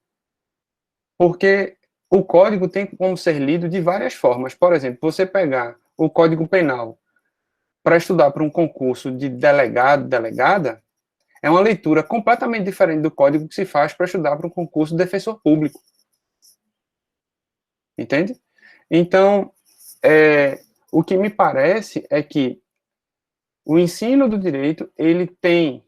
Porque o código tem como ser lido de várias formas. Por exemplo, você pegar o Código Penal para estudar para um concurso de delegado, delegada, é uma leitura completamente diferente do código que se faz para estudar para um concurso de defensor público. Entende? Então, o que me parece é que o ensino do direito, ele tem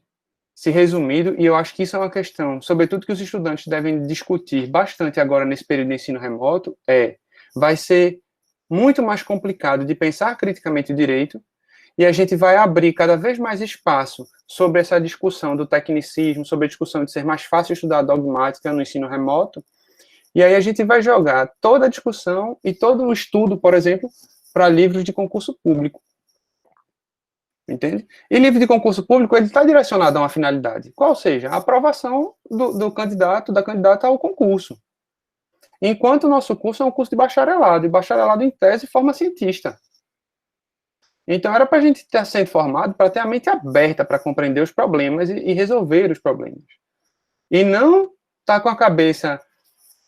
se resumido, e eu acho que isso é uma questão, sobretudo que os estudantes devem discutir bastante agora nesse período de ensino remoto, vai ser muito mais complicado de pensar criticamente o direito, e a gente vai abrir cada vez mais espaço sobre essa discussão do tecnicismo, sobre a discussão de ser mais fácil estudar dogmática no ensino remoto, e aí a gente vai jogar toda a discussão e todo o estudo, por exemplo, para livros de concurso público. Entende? E livro de concurso público, ele está direcionado a uma finalidade, qual seja, a aprovação do candidato, da candidata ao concurso. Enquanto o nosso curso é um curso de bacharelado, e bacharelado em tese forma cientista. Então, era para a gente estar sendo formado para ter a mente aberta para compreender os problemas e resolver os problemas. E não estar com a cabeça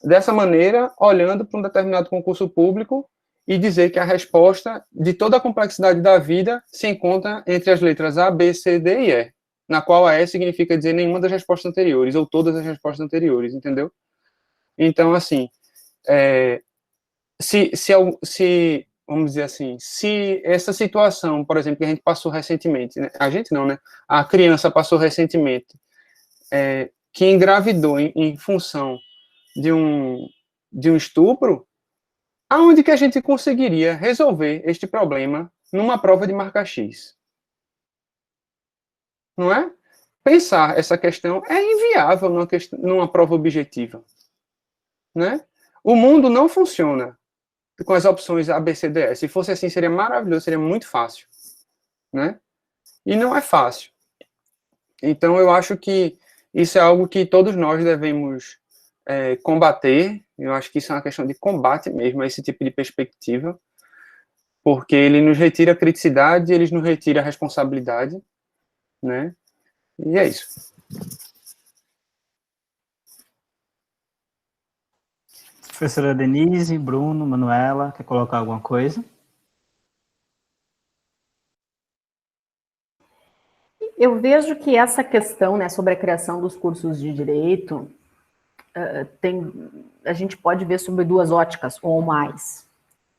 dessa maneira, olhando para um determinado concurso público e dizer que a resposta de toda a complexidade da vida se encontra entre as letras A, B, C, D e E, na qual a E significa dizer nenhuma das respostas anteriores, ou todas as respostas anteriores, entendeu? Então, assim, vamos dizer assim, se essa situação, por exemplo, que a gente passou recentemente, né? A gente não, né? A criança passou recentemente, que engravidou em função de um estupro, aonde que a gente conseguiria resolver este problema numa prova de marca X? Não é? Pensar essa questão é inviável numa prova objetiva. Né? O mundo não funciona com as opções A, B, C, D, E. Se fosse assim, seria maravilhoso, seria muito fácil. Né? E não é fácil. Então, eu acho que isso é algo que todos nós devemos combater. Eu acho que isso é uma questão de combate mesmo, a esse tipo de perspectiva, porque ele nos retira a criticidade, ele nos retira a responsabilidade, né? E é isso. Professora Denise, Bruno, Manuela, quer colocar alguma coisa? Eu vejo que essa questão, né, sobre a criação dos cursos de direito, a gente pode ver sobre duas óticas ou mais.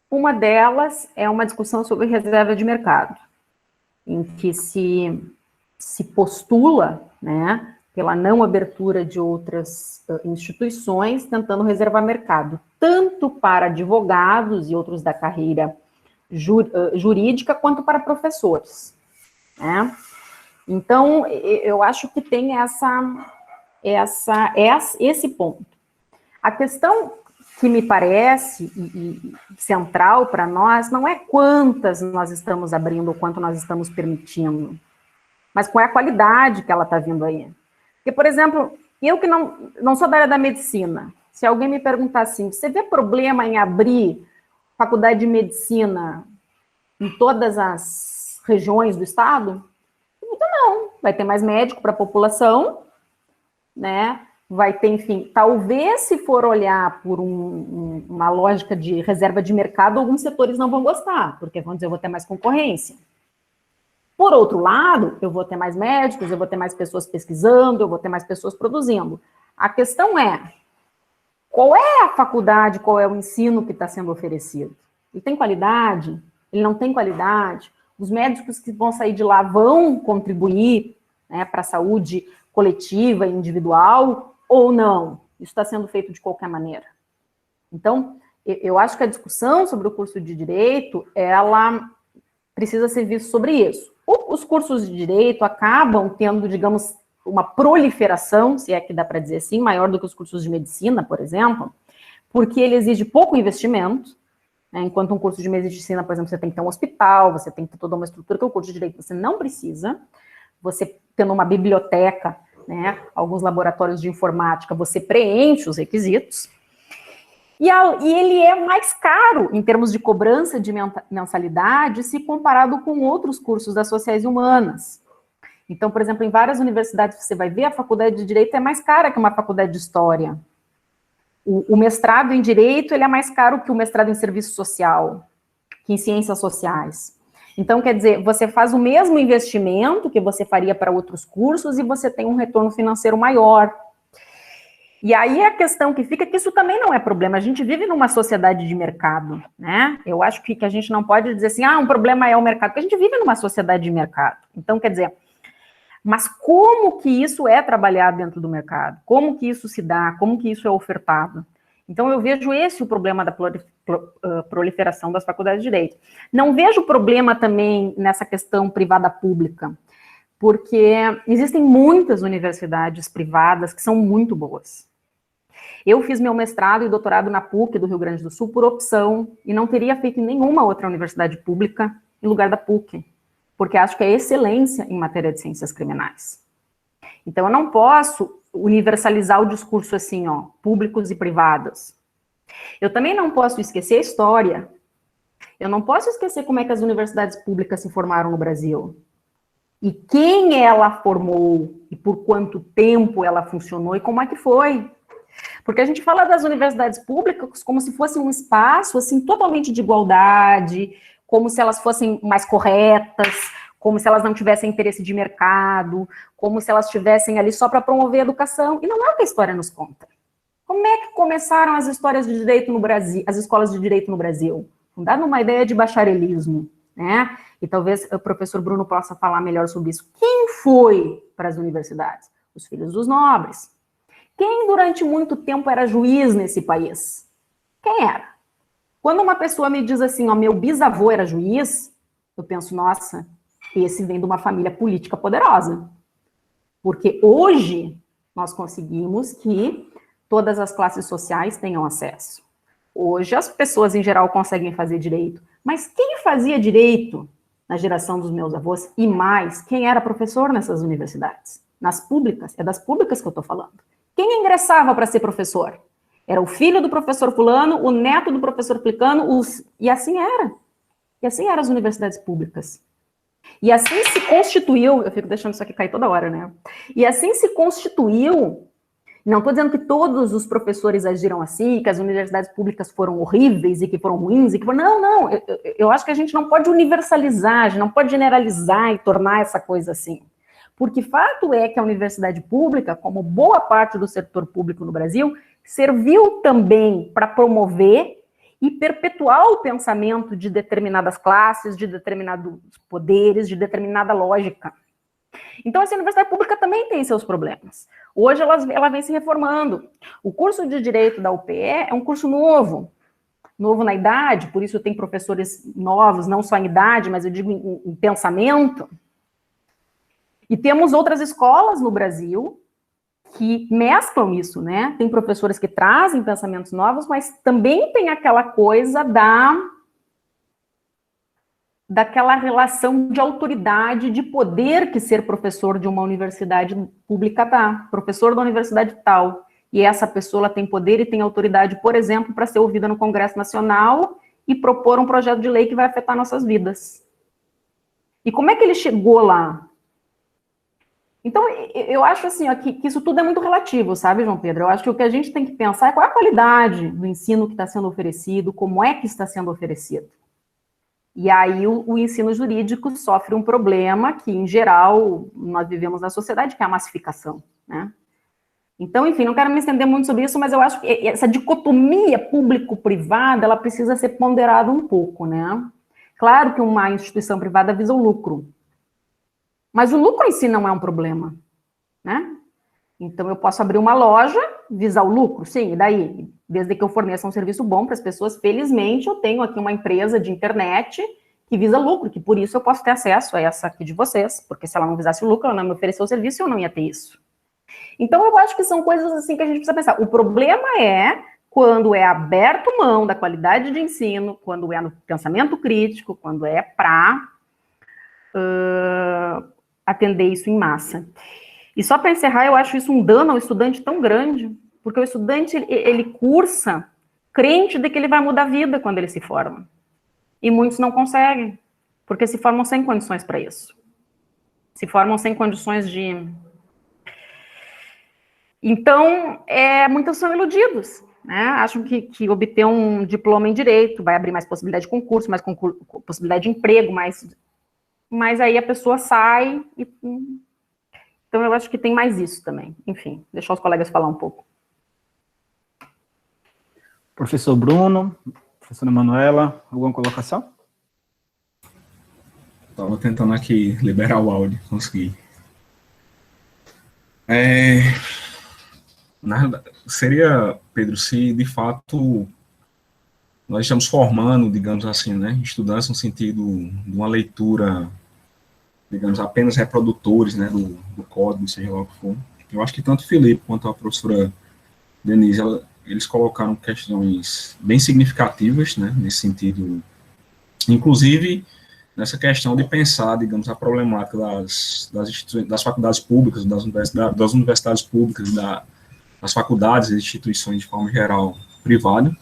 Uma delas é uma discussão sobre reserva de mercado, em que se postula, né, pela não abertura de outras instituições, tentando reservar mercado, tanto para advogados e outros da carreira jurídica, quanto para professores. Né? Então, eu acho que tem esse ponto. A questão que me parece central para nós não é quantas nós estamos abrindo ou quanto nós estamos permitindo. mas qual é a qualidade que ela está vindo aí. Porque, por exemplo, eu que não sou da área da medicina, se alguém me perguntar assim, você vê problema em abrir faculdade de medicina em todas as regiões do estado? Então, não. Vai ter mais médico para a população, né? Vai ter, enfim, talvez se for olhar por uma lógica de reserva de mercado, alguns setores não vão gostar, porque vão dizer, eu vou ter mais concorrência. Por outro lado, eu vou ter mais médicos, eu vou ter mais pessoas pesquisando, eu vou ter mais pessoas produzindo. A questão é, qual é a faculdade, qual é o ensino que está sendo oferecido? Ele tem qualidade? Ele não tem qualidade? Os médicos que vão sair de lá vão contribuir, né, para a saúde coletiva e individual ou não? Isso está sendo feito de qualquer maneira. Então, eu acho que a discussão sobre o curso de Direito, ela precisa ser vista sobre isso. Os cursos de Direito acabam tendo, digamos, uma proliferação, se é que dá para dizer assim, maior do que os cursos de Medicina, por exemplo, porque ele exige pouco investimento, né, enquanto um curso de Medicina, por exemplo, você tem que ter um hospital, você tem que ter toda uma estrutura que o curso de Direito você não precisa. Você tendo uma biblioteca, né, alguns laboratórios de informática, você preenche os requisitos. E ele é mais caro em termos de cobrança de mensalidade se comparado com outros cursos das sociais e humanas. Então, por exemplo, em várias universidades você vai ver a faculdade de Direito é mais cara que uma faculdade de História. O mestrado em Direito ele é mais caro que o mestrado em Serviço Social, que em Ciências Sociais. Então, quer dizer, você faz o mesmo investimento que você faria para outros cursos e você tem um retorno financeiro maior. E aí a questão que fica é que isso também não é problema. A gente vive numa sociedade de mercado, né? Eu acho que a gente não pode dizer assim, um problema é o mercado, porque a gente vive numa sociedade de mercado. Então, quer dizer, mas como que isso é trabalhado dentro do mercado? Como que isso se dá? Como que isso é ofertado? Então, eu vejo esse o problema da proliferação das faculdades de Direito. Não vejo problema também nessa questão privada-pública, porque existem muitas universidades privadas que são muito boas. Eu fiz meu mestrado e doutorado na PUC do Rio Grande do Sul por opção e não teria feito em nenhuma outra universidade pública em lugar da PUC, porque acho que é excelência em matéria de ciências criminais. Então, eu não posso universalizar o discurso assim, públicos e privados. Eu também não posso esquecer a história. Eu não posso esquecer como é que as universidades públicas se formaram no Brasil. E quem ela formou, e por quanto tempo ela funcionou, e como é que foi. Porque a gente fala das universidades públicas como se fosse um espaço, assim, totalmente de igualdade, como se elas fossem mais corretas, como se elas não tivessem interesse de mercado, como se elas estivessem ali só para promover a educação. E não é o que a história nos conta. Como é que começaram as histórias de direito no Brasil, as escolas de direito no Brasil? Fundado numa ideia de bacharelismo, né? E talvez o professor Bruno possa falar melhor sobre isso. Quem foi para as universidades? Os filhos dos nobres. Quem durante muito tempo era juiz nesse país? Quem era? Quando uma pessoa me diz assim, meu bisavô era juiz, eu penso, nossa, esse vem de uma família política poderosa. Porque hoje nós conseguimos que todas as classes sociais tenham acesso. Hoje as pessoas em geral conseguem fazer direito. Mas quem fazia direito na geração dos meus avós e mais, quem era professor nessas universidades? Nas públicas, é das públicas que eu estou falando. Quem ingressava para ser professor? Era o filho do professor fulano, o neto do professor plicano, e assim era. E assim eram as universidades públicas. E assim se constituiu, eu fico deixando isso aqui cair toda hora, né? E assim se constituiu, não estou dizendo que todos os professores agiram assim, que as universidades públicas foram horríveis e que foram ruins, não, eu acho que a gente não pode universalizar, a gente não pode generalizar e tornar essa coisa assim. Porque fato é que a universidade pública, como boa parte do setor público no Brasil, serviu também para promover e perpetuar o pensamento de determinadas classes, de determinados poderes, de determinada lógica. Então, essa universidade pública também tem seus problemas. Hoje, ela vem se reformando. O curso de Direito da UPE é um curso novo na idade, por isso tem professores novos, não só em idade, mas eu digo em pensamento. E temos outras escolas no Brasil que mesclam isso, né? Tem professores que trazem pensamentos novos, mas também tem aquela coisa daquela relação de autoridade, de poder que ser professor de uma universidade pública dá, professor da universidade tal, e essa pessoa ela tem poder e tem autoridade, por exemplo, para ser ouvida no Congresso Nacional e propor um projeto de lei que vai afetar nossas vidas. E como é que ele chegou lá? Então, eu acho assim, ó, que isso tudo é muito relativo, sabe, João Pedro? Eu acho que o que a gente tem que pensar é qual é a qualidade do ensino que está sendo oferecido, como é que está sendo oferecido. E aí o ensino jurídico sofre um problema que, em geral, nós vivemos na sociedade, que é a massificação, né? Então, enfim, não quero me estender muito sobre isso, mas eu acho que essa dicotomia público-privada, ela precisa ser ponderada um pouco, né? Claro que uma instituição privada visa o lucro, mas o lucro em si não é um problema, né? Então, eu posso abrir uma loja, visar o lucro, sim, e daí? Desde que eu forneça um serviço bom para as pessoas, felizmente, eu tenho aqui uma empresa de internet que visa lucro, que por isso eu posso ter acesso a essa aqui de vocês, porque se ela não visasse o lucro, ela não me ofereceu o serviço e eu não ia ter isso. Então, eu acho que são coisas assim que a gente precisa pensar. O problema é quando é aberto mão da qualidade de ensino, quando é no pensamento crítico, quando é para atender isso em massa. E só para encerrar, eu acho isso um dano ao estudante tão grande, porque o estudante, ele cursa crente de que ele vai mudar a vida quando ele se forma. E muitos não conseguem, porque se formam sem condições para isso. Se formam sem condições de... Então, muitos são iludidos, né? Acham que obter um diploma em direito vai abrir mais possibilidade de concurso, mais possibilidade de emprego, mas aí a pessoa sai e... Então, eu acho que tem mais isso também. Enfim, deixar os colegas falar um pouco. Professor Bruno, professora Manuela, alguma colocação? Estava tentando aqui liberar o áudio, consegui. Seria, Pedro, se de fato nós estamos formando, digamos assim, né, estudantes no sentido de uma leitura, digamos, apenas reprodutores, né, do código, seja lá o que for. Eu acho que tanto o Felipe quanto a professora Denise, eles colocaram questões bem significativas, né, nesse sentido, inclusive nessa questão de pensar, digamos, a problemática das faculdades públicas, das universidades públicas, das faculdades e instituições de forma geral privada.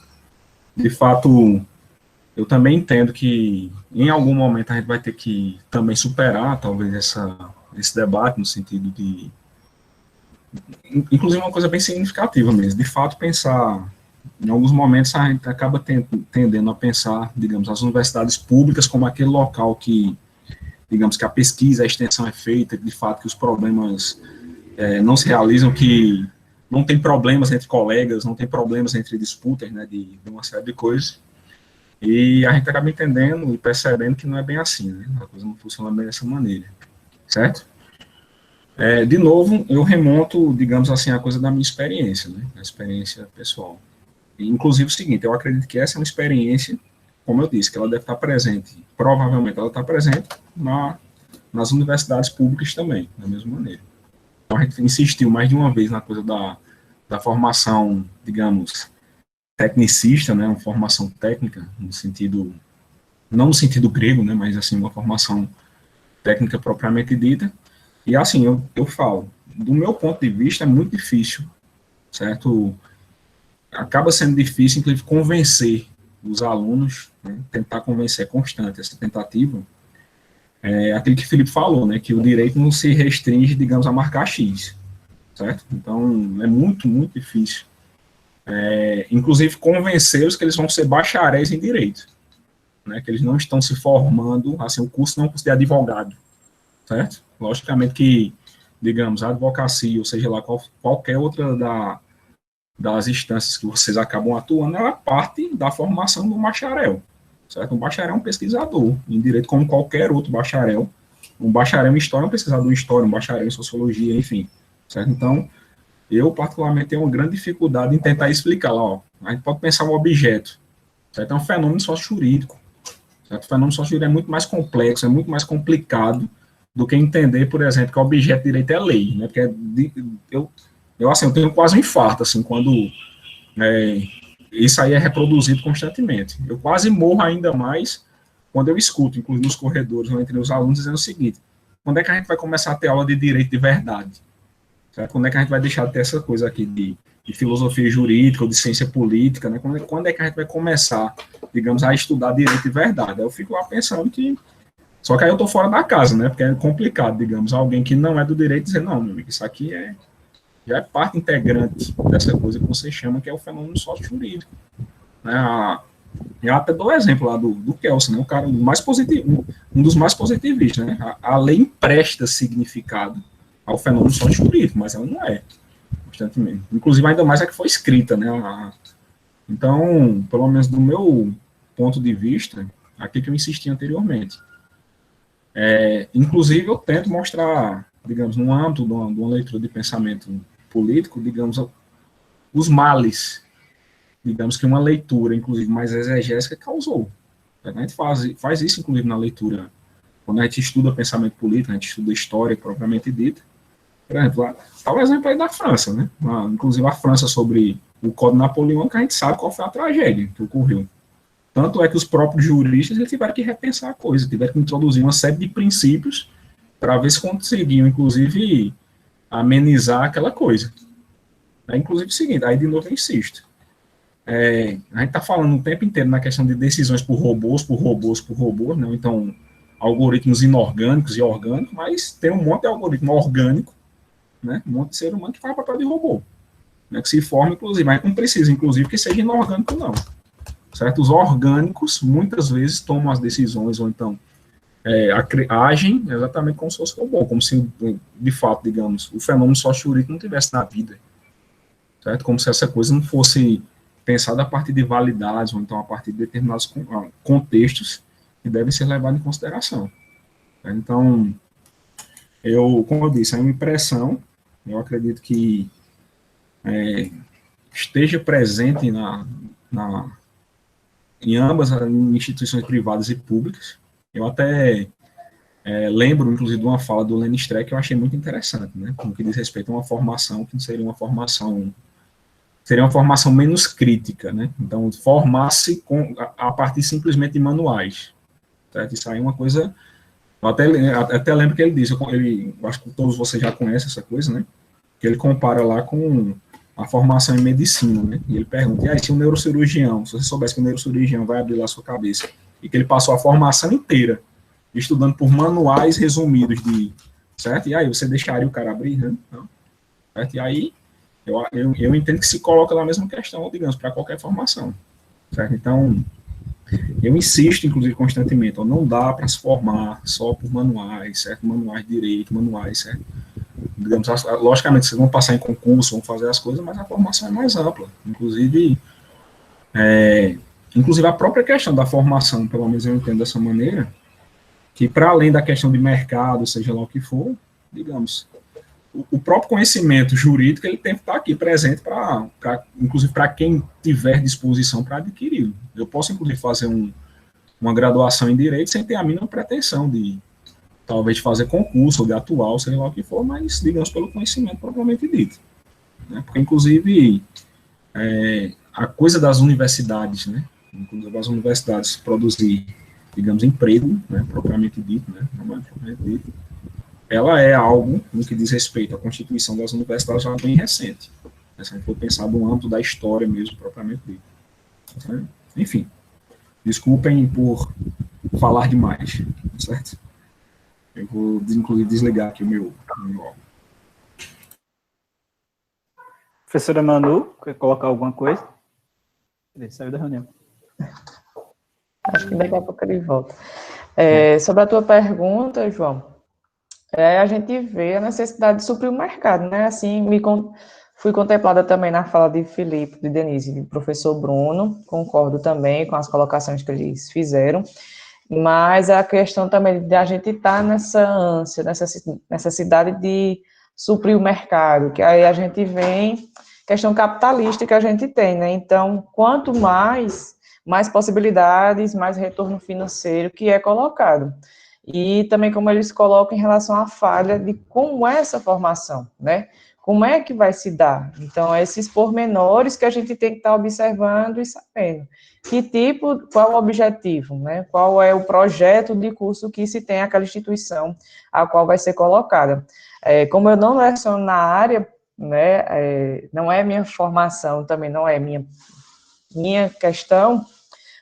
De fato, eu também entendo que em algum momento a gente vai ter que também superar, talvez, esse debate, no sentido de, inclusive uma coisa bem significativa mesmo, de fato pensar, em alguns momentos a gente acaba tendendo a pensar, digamos, as universidades públicas como aquele local que, digamos, que a pesquisa, a extensão é feita, de fato que os problemas não se realizam, que não tem problemas entre colegas, não tem problemas entre disputas, né, de uma série de coisas. E a gente acaba entendendo e percebendo que não é bem assim, né? A coisa não funciona bem dessa maneira, certo? De novo, eu remonto, digamos assim, a coisa da minha experiência, né? A experiência pessoal. E, inclusive, o seguinte, eu acredito que essa é uma experiência, como eu disse, que ela deve estar presente, provavelmente ela está presente nas universidades públicas também, da mesma maneira. Então, a gente insistiu mais de uma vez na coisa da formação, digamos, tecnicista, né, uma formação técnica, no sentido, não no sentido grego, né, mas assim, uma formação técnica propriamente dita, e assim, eu falo, do meu ponto de vista é muito difícil, certo? Acaba sendo difícil, inclusive, convencer os alunos, né, tentar convencer, é constante essa tentativa, aquilo que o Felipe falou, né, que o direito não se restringe, digamos, a marcar X, certo? Então, é muito, muito difícil. Inclusive convencê-los que eles vão ser bacharéis em direito, né, que eles não estão se formando, assim, o curso não é um curso de advogado, certo? Logicamente que, digamos, a advocacia, ou seja lá, qualquer outra das instâncias que vocês acabam atuando, ela é parte da formação do bacharel, certo? Um bacharel é um pesquisador em direito como qualquer outro bacharel. Um bacharel em história é um pesquisador em história, um bacharel em sociologia, enfim, certo? Então, eu, particularmente, tenho uma grande dificuldade em tentar explicar lá, ó. A gente pode pensar um objeto, certo? É um fenômeno sócio-jurídico, certo? O fenômeno sócio-jurídico é muito mais complexo, é muito mais complicado do que entender, por exemplo, que o objeto de direito é lei, né? Porque eu tenho quase um infarto, assim, quando isso aí é reproduzido constantemente. Eu quase morro ainda mais quando eu escuto, inclusive nos corredores ou entre os alunos, dizendo o seguinte: quando é que a gente vai começar a ter aula de direito de verdade? Certo? Quando é que a gente vai deixar de ter essa coisa aqui de filosofia jurídica ou de ciência política, né? Quando é que a gente vai começar, digamos, a estudar direito de verdade? Aí eu fico lá pensando que... Só que aí eu tô fora da casa, né? Porque é complicado, digamos, alguém que não é do direito dizer: não, meu amigo, isso aqui já é parte integrante dessa coisa que você chama, que é o fenômeno sócio-jurídico. Né? Eu até dou o exemplo lá do Kelsen, né? O cara mais positivo, um dos mais positivistas, né? A lei empresta significado ao fenômeno sócio-jurídico, mas ela não é, constantemente. Inclusive, ainda mais a que foi escrita, né? Então, pelo menos do meu ponto de vista, aqui que eu insisti anteriormente, inclusive eu tento mostrar, digamos, no âmbito de uma leitura de pensamento político, digamos, os males, digamos, que uma leitura, inclusive, mais exegésica causou. A gente faz isso, inclusive, na leitura, quando a gente estuda pensamento político, a gente estuda história propriamente dita. Por exemplo, tá o exemplo aí da França, né? Inclusive a França, sobre o Código Napoleônico, a gente sabe qual foi a tragédia que ocorreu. Tanto é que os próprios juristas eles tiveram que repensar a coisa, tiveram que introduzir uma série de princípios para ver se conseguiam, inclusive, amenizar aquela coisa. Inclusive o seguinte, aí de novo eu insisto, a gente está falando o tempo inteiro na questão de decisões por robôs, né? Então, algoritmos inorgânicos e orgânicos, mas tem um monte de algoritmo orgânico, né? Um monte de ser humano que faz papel de robô, né? Que se forma, inclusive, mas não precisa, inclusive, que seja inorgânico, não. Certo? Os orgânicos, muitas vezes, tomam as decisões, ou então agem exatamente como se fosse robô, como se, de fato, digamos, o fenômeno sócio-jurídico não tivesse na vida. Certo? Como se essa coisa não fosse pensada a partir de validades, ou então a partir de determinados contextos que devem ser levados em consideração. Então, como eu disse, é uma impressão, eu acredito que esteja presente em ambas as instituições privadas e públicas. Eu até lembro, inclusive, de uma fala do Lenny Streck que eu achei muito interessante, né, no que diz respeito a uma formação que seria uma formação menos crítica, né? Então, formar-se a partir simplesmente de manuais. Certo? Isso aí é uma coisa... Eu até lembro que ele disse, eu acho que todos vocês já conhecem essa coisa, né? Que ele compara lá com a formação em medicina, né? E ele pergunta: e aí, se um neurocirurgião, se você soubesse que o neurocirurgião vai abrir lá a sua cabeça, e que ele passou a formação inteira estudando por manuais resumidos certo? E aí, você deixaria o cara abrir, né? Não. Certo? E aí, eu entendo que se coloca na mesma questão, digamos, para qualquer formação. Certo? Então, eu insisto, inclusive, constantemente, não dá para se formar só por manuais, certo? Manuais de direito, manuais, certo? Digamos, logicamente, vocês vão passar em concurso, vão fazer as coisas, mas a formação é mais ampla. Inclusive a própria questão da formação, pelo menos eu entendo dessa maneira, que para além da questão de mercado, seja lá o que for, digamos, o próprio conhecimento jurídico, ele tem que estar aqui presente, inclusive para quem tiver disposição para adquiri-lo. Eu posso, inclusive, fazer uma graduação em Direito sem ter a mínima pretensão de, talvez, fazer concurso ou de atuar, sei lá o que for, mas, digamos, pelo conhecimento propriamente dito. Né? Porque, inclusive, a coisa das universidades, né? Inclusive as universidades produzir, digamos, emprego, né? Propriamente dito, né? Propriamente dito, ela é algo, no que diz respeito à constituição das universidades, já bem recente. Se a gente for pensar no âmbito da história mesmo, propriamente dito. Enfim, desculpem por falar demais, certo? Eu vou, inclusive, desligar aqui o meu áudio. Professora Manu, quer colocar alguma coisa? Ele saiu da reunião. Acho que daqui a pouco ele volta. Sobre a tua pergunta, João, a gente vê a necessidade de suprir o mercado, né? Assim, fui contemplada também na fala de Filipe, de Denise, de professor Bruno, concordo também com as colocações que eles fizeram, mas a questão também de a gente estar nessa ânsia, nessa necessidade de suprir o mercado, que aí a gente vem, questão capitalista que a gente tem, né? Então, quanto mais possibilidades, mais retorno financeiro que é colocado. E também como eles colocam em relação à falha de como é essa formação, né? Como é que vai se dar? Então, esses pormenores que a gente tem que estar observando e sabendo. que tipo, qual o objetivo, né? Qual é o projeto de curso que se tem aquela instituição a qual vai ser colocada. Como eu não leciono na área, né, não é minha formação, também não é minha questão,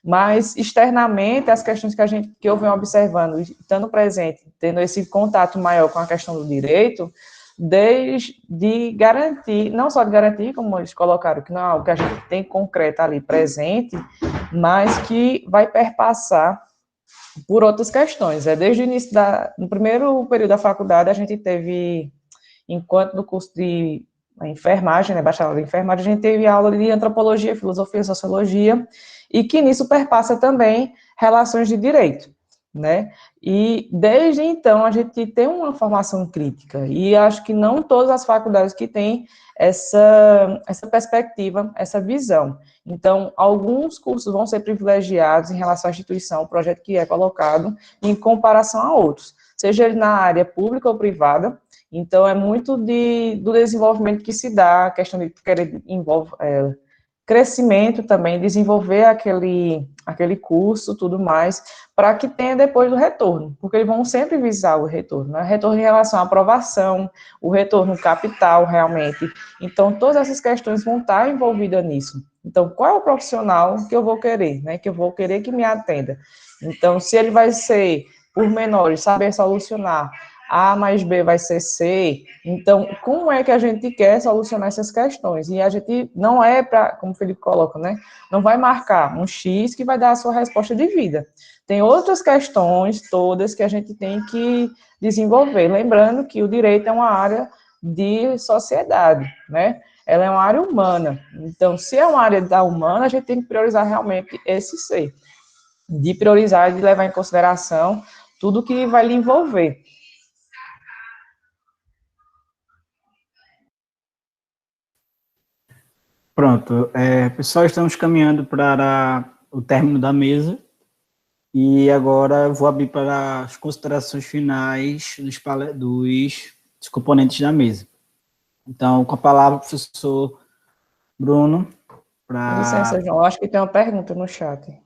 mas externamente as questões que eu venho observando, estando presente, tendo esse contato maior com a questão do direito, desde garantir, não só de garantir, como eles colocaram, que não é algo que a gente tem concreto ali presente, mas que vai perpassar por outras questões. Desde o início no primeiro período da faculdade, a gente teve, enquanto no curso de enfermagem, né, bacharelado em enfermagem, a gente teve aula de antropologia, filosofia, sociologia, e que nisso perpassa também relações de direito, né? E desde então a gente tem uma formação crítica, e acho que não todas as faculdades que têm essa perspectiva, essa visão. Então, alguns cursos vão ser privilegiados em relação à instituição, o projeto que é colocado, em comparação a outros, seja ele na área pública ou privada. Então, é muito do desenvolvimento que se dá, a questão de querer envolve crescimento também, desenvolver aquele curso, tudo mais, para que tenha depois o retorno, porque eles vão sempre visar o retorno, né? Retorno em relação à aprovação, o retorno capital, realmente. Então, todas essas questões vão estar envolvidas nisso. Então, qual é o profissional que eu vou querer, né? Que eu vou querer que me atenda. Então, se ele vai ser, por menores, saber solucionar, A mais B vai ser C. Então, como é que a gente quer solucionar essas questões? E a gente não é para, como o Felipe coloca, né? Não vai marcar um X que vai dar a sua resposta de vida. Tem outras questões todas que a gente tem que desenvolver. Lembrando que o direito é uma área de sociedade, né? Ela é uma área humana. Então, se é uma área da humana, a gente tem que priorizar realmente esse C. De priorizar e de levar em consideração tudo que vai lhe envolver. Pronto, pessoal, estamos caminhando para o término da mesa e agora eu vou abrir para as considerações finais dos componentes da mesa. Então, com a palavra, o professor Bruno. Com licença, João, acho que tem uma pergunta no chat.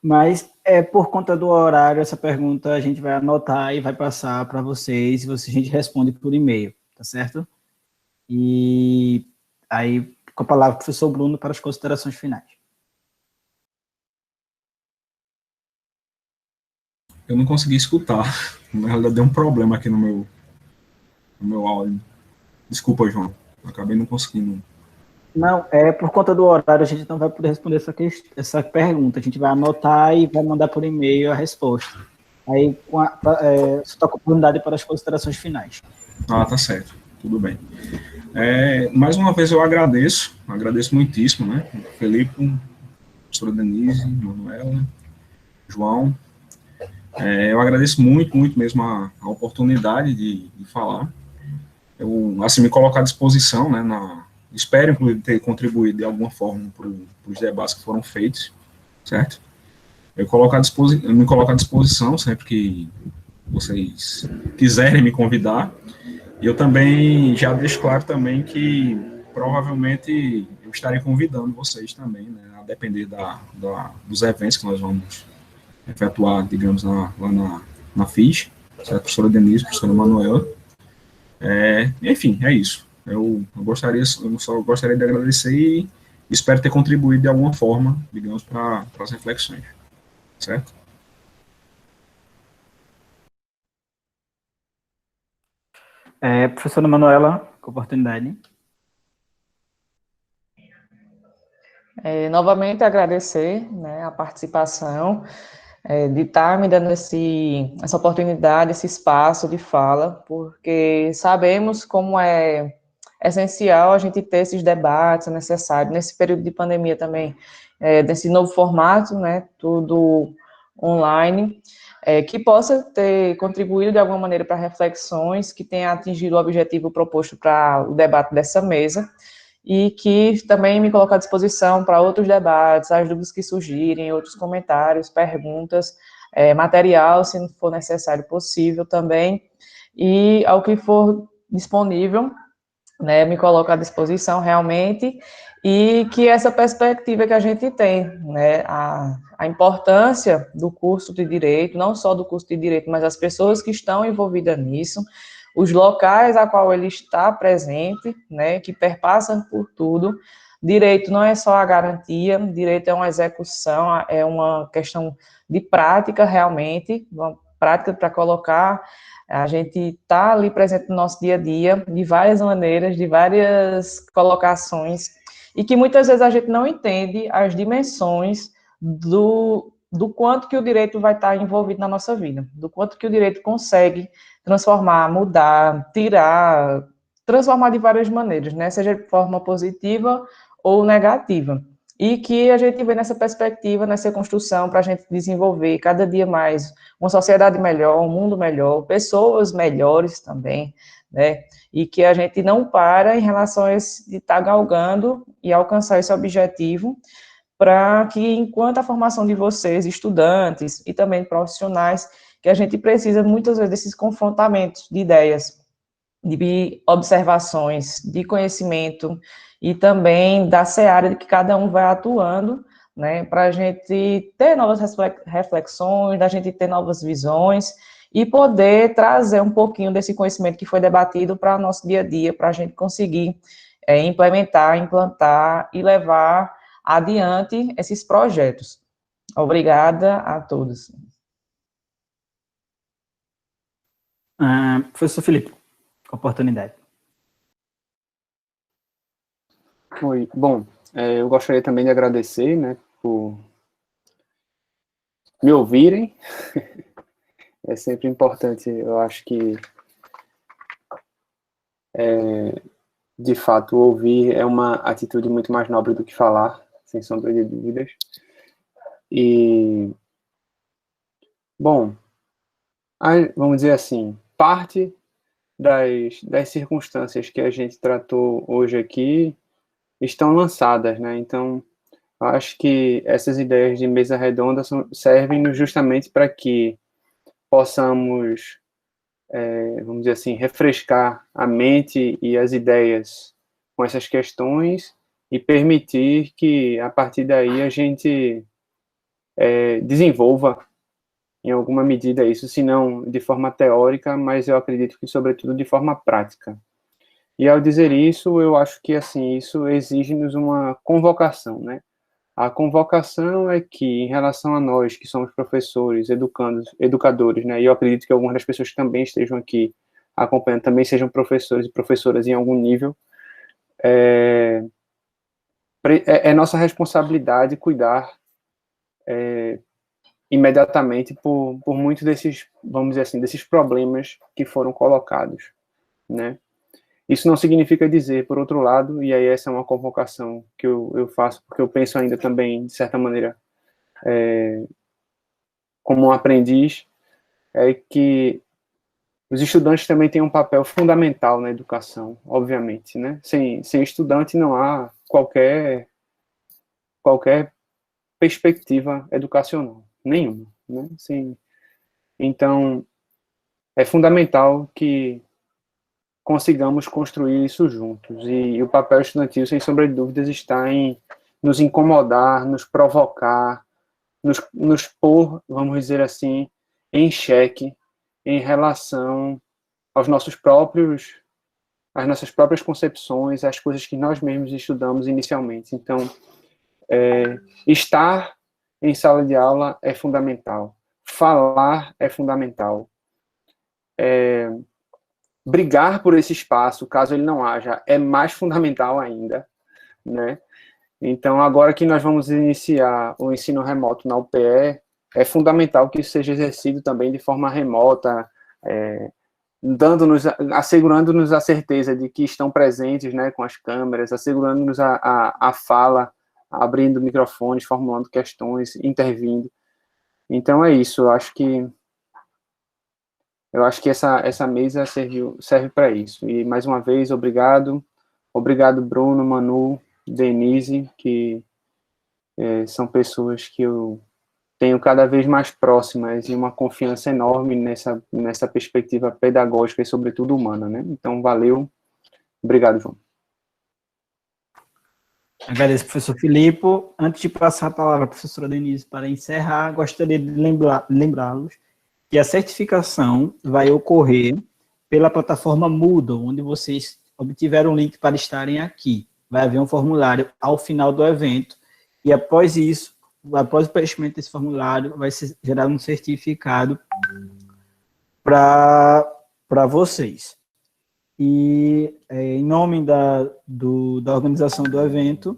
Mas, por conta do horário, essa pergunta a gente vai anotar e vai passar para vocês, e a gente responde por e-mail, tá certo? E aí, com a palavra, o professor Bruno, para as considerações finais. Eu não consegui escutar. Na realidade, deu um problema aqui no meu áudio. Desculpa, João. Eu acabei não conseguindo. Não, por conta do horário, a gente não vai poder responder essa pergunta. A gente vai anotar e vai mandar por e-mail a resposta. Aí, você toca a oportunidade para as considerações finais. Ah, tá certo. Tudo bem. Mais uma vez eu agradeço muitíssimo, né? Felipe, professora Denise, Manuela, João. Eu agradeço muito, muito mesmo a oportunidade de falar. Eu, assim, me coloco à disposição, né? Espero, inclusive, ter contribuído de alguma forma para os debates que foram feitos, certo? Eu me coloco à disposição sempre que vocês quiserem me convidar. E eu também já deixo claro também que provavelmente eu estarei convidando vocês também, né, a depender dos eventos que nós vamos efetuar, digamos, lá na FIS, certo? Professora Denise, professora Manuela. Enfim, é isso. Eu só gostaria de agradecer e espero ter contribuído de alguma forma, digamos, para as reflexões, certo? Professora Manuela, com oportunidade. Novamente agradecer, né, a participação, de estar me dando essa oportunidade, esse espaço de fala, porque sabemos como é essencial a gente ter esses debates, é necessário, nesse período de pandemia também, desse novo formato, né, tudo online, que possa ter contribuído de alguma maneira para reflexões, que tenha atingido o objetivo proposto para o debate dessa mesa, e que também me coloco à disposição para outros debates, as dúvidas que surgirem, outros comentários, perguntas, material, se não for necessário possível também, e ao que for disponível, né, me coloco à disposição realmente, e que essa perspectiva que a gente tem, né, a importância do curso de Direito, não só do curso de Direito, mas as pessoas que estão envolvidas nisso, os locais a qual ele está presente, né, que perpassam por tudo. Direito não é só a garantia, direito é uma execução, é uma questão de prática realmente, uma prática para colocar. A gente está ali presente no nosso dia a dia, de várias maneiras, de várias colocações, e que muitas vezes a gente não entende as dimensões do quanto que o direito vai estar envolvido na nossa vida, do quanto que o direito consegue transformar, mudar, tirar, transformar de várias maneiras, né? Seja de forma positiva ou negativa. E que a gente vê nessa perspectiva, nessa construção, para a gente desenvolver cada dia mais uma sociedade melhor, um mundo melhor, pessoas melhores também, né? E que a gente não para em relação a esse, de estar galgando e alcançar esse objetivo, para que, enquanto a formação de vocês, estudantes e também profissionais, que a gente precisa muitas vezes desses confrontamentos de ideias, de observações, de conhecimento e também da seara de que cada um vai atuando, né, para a gente ter novas reflexões, da gente ter novas visões e poder trazer um pouquinho desse conhecimento que foi debatido para o nosso dia a dia, para a gente conseguir implementar, implantar e levar adiante esses projetos. Obrigada a todos. Professor Filipe, oportunidade. Oi, bom, eu gostaria também de agradecer, né, por me ouvirem. É sempre importante, eu acho que, de fato, ouvir é uma atitude muito mais nobre do que falar, sem sombra de dúvidas. E, bom, vamos dizer assim, parte das circunstâncias que a gente tratou hoje aqui estão lançadas, né? Então, acho que essas ideias de mesa redonda servem justamente para que possamos, vamos dizer assim, refrescar a mente e as ideias com essas questões e permitir que, a partir daí, a gente desenvolva, em alguma medida, isso, se não de forma teórica, mas eu acredito que, sobretudo, de forma prática. E, ao dizer isso, eu acho que, assim, isso exige-nos uma convocação, né? A convocação é que, em relação a nós, que somos professores, educadores, né, e eu acredito que algumas das pessoas que também estejam aqui acompanhando também sejam professores e professoras em algum nível, é nossa responsabilidade cuidar imediatamente por muitos desses, vamos dizer assim, desses problemas que foram colocados, né? Isso não significa dizer, por outro lado, e aí essa é uma convocação que eu faço, porque eu penso ainda também, de certa maneira, como um aprendiz, é que os estudantes também têm um papel fundamental na educação, obviamente, né? Sem estudante não há qualquer perspectiva educacional, nenhuma, né? Então, é fundamental que consigamos construir isso juntos. E o papel estudantil, sem sombra de dúvidas, está em nos incomodar, nos provocar, nos pôr, vamos dizer assim, em xeque em relação às nossas próprias concepções, às coisas que nós mesmos estudamos inicialmente. Então, estar em sala de aula é fundamental. Falar é fundamental. Brigar por esse espaço, caso ele não haja, é mais fundamental ainda, né? Então, agora que nós vamos iniciar o ensino remoto na UPE, é fundamental que isso seja exercido também de forma remota, assegurando-nos a certeza de que estão presentes, né, com as câmeras, assegurando-nos a fala, abrindo microfones, formulando questões, intervindo. Então, é isso, eu acho que essa mesa serve para isso. E, mais uma vez, obrigado, Bruno, Manu, Denise, que são pessoas que eu tenho cada vez mais próximas e uma confiança enorme nessa perspectiva pedagógica e, sobretudo, humana, né? Então, valeu, Obrigado, João. Agradeço, professor Filipe. Antes de passar a palavra à professora Denise para encerrar, gostaria de lembrá-los que a certificação vai ocorrer pela plataforma Moodle, onde vocês obtiveram o link para estarem aqui. Vai haver um formulário ao final do evento, e após isso, após o preenchimento desse formulário, vai ser gerado um certificado para vocês. E, em nome da organização do evento,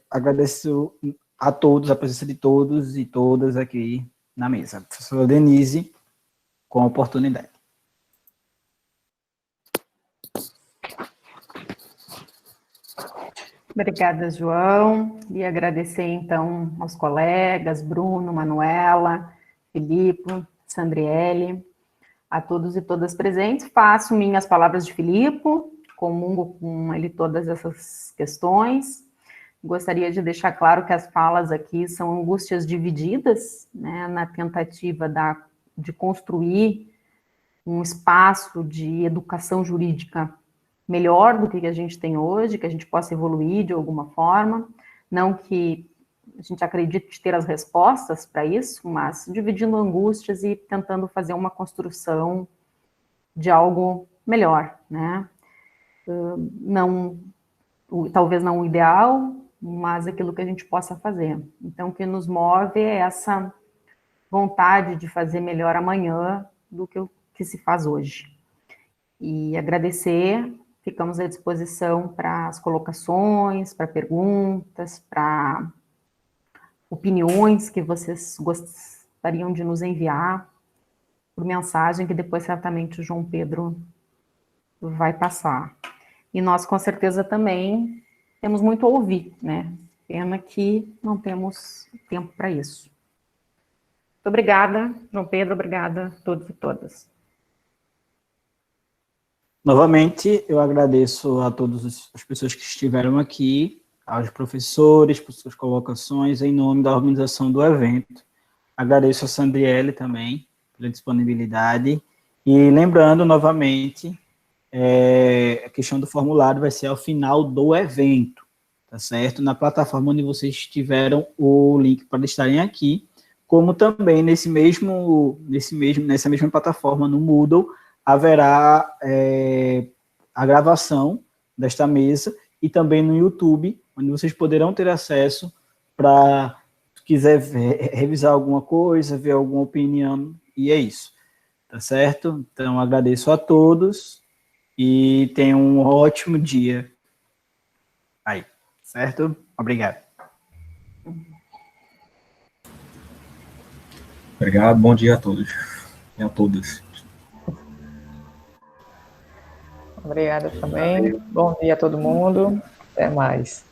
agradeço a todos, a presença de todos e todas aqui na mesa. Professora Denise, com a oportunidade. Obrigada, João, e agradecer, então, aos colegas, Bruno, Manuela, Filipe, Sandriele, a todos e todas presentes. Faço minhas palavras de Filipe, comungo com ele todas essas questões. Gostaria de deixar claro que as falas aqui são angústias divididas, né, na tentativa de construir um espaço de educação jurídica melhor do que a gente tem hoje, que a gente possa evoluir de alguma forma, não que a gente acredite ter as respostas para isso, mas dividindo angústias e tentando fazer uma construção de algo melhor, né? Talvez não o ideal, mas aquilo que a gente possa fazer. Então, o que nos move é essa vontade de fazer melhor amanhã do que o que se faz hoje. E agradecer. Ficamos à disposição para as colocações, para perguntas, para opiniões que vocês gostariam de nos enviar por mensagem, que depois certamente o João Pedro vai passar. E nós, com certeza, também temos muito a ouvir, né? Pena que não temos tempo para isso. Muito obrigada, João Pedro, obrigada a todos e todas. Novamente, eu agradeço a todas as pessoas que estiveram aqui, aos professores, por suas colocações, em nome da organização do evento. Agradeço a Sandriele também, pela disponibilidade. E lembrando, novamente, a questão do formulário vai ser ao final do evento, tá certo? Na plataforma onde vocês tiveram o link para estarem aqui, como também nessa mesma plataforma, no Moodle, haverá a gravação desta mesa e também no YouTube, onde vocês poderão ter acesso para, se quiser revisar alguma coisa, ver alguma opinião, e é isso, tá certo? Então, agradeço a todos e tenham um ótimo dia aí, certo? Obrigado. Obrigado, bom dia a todos e a todas. Obrigada também. Bom dia a todo mundo. Até mais.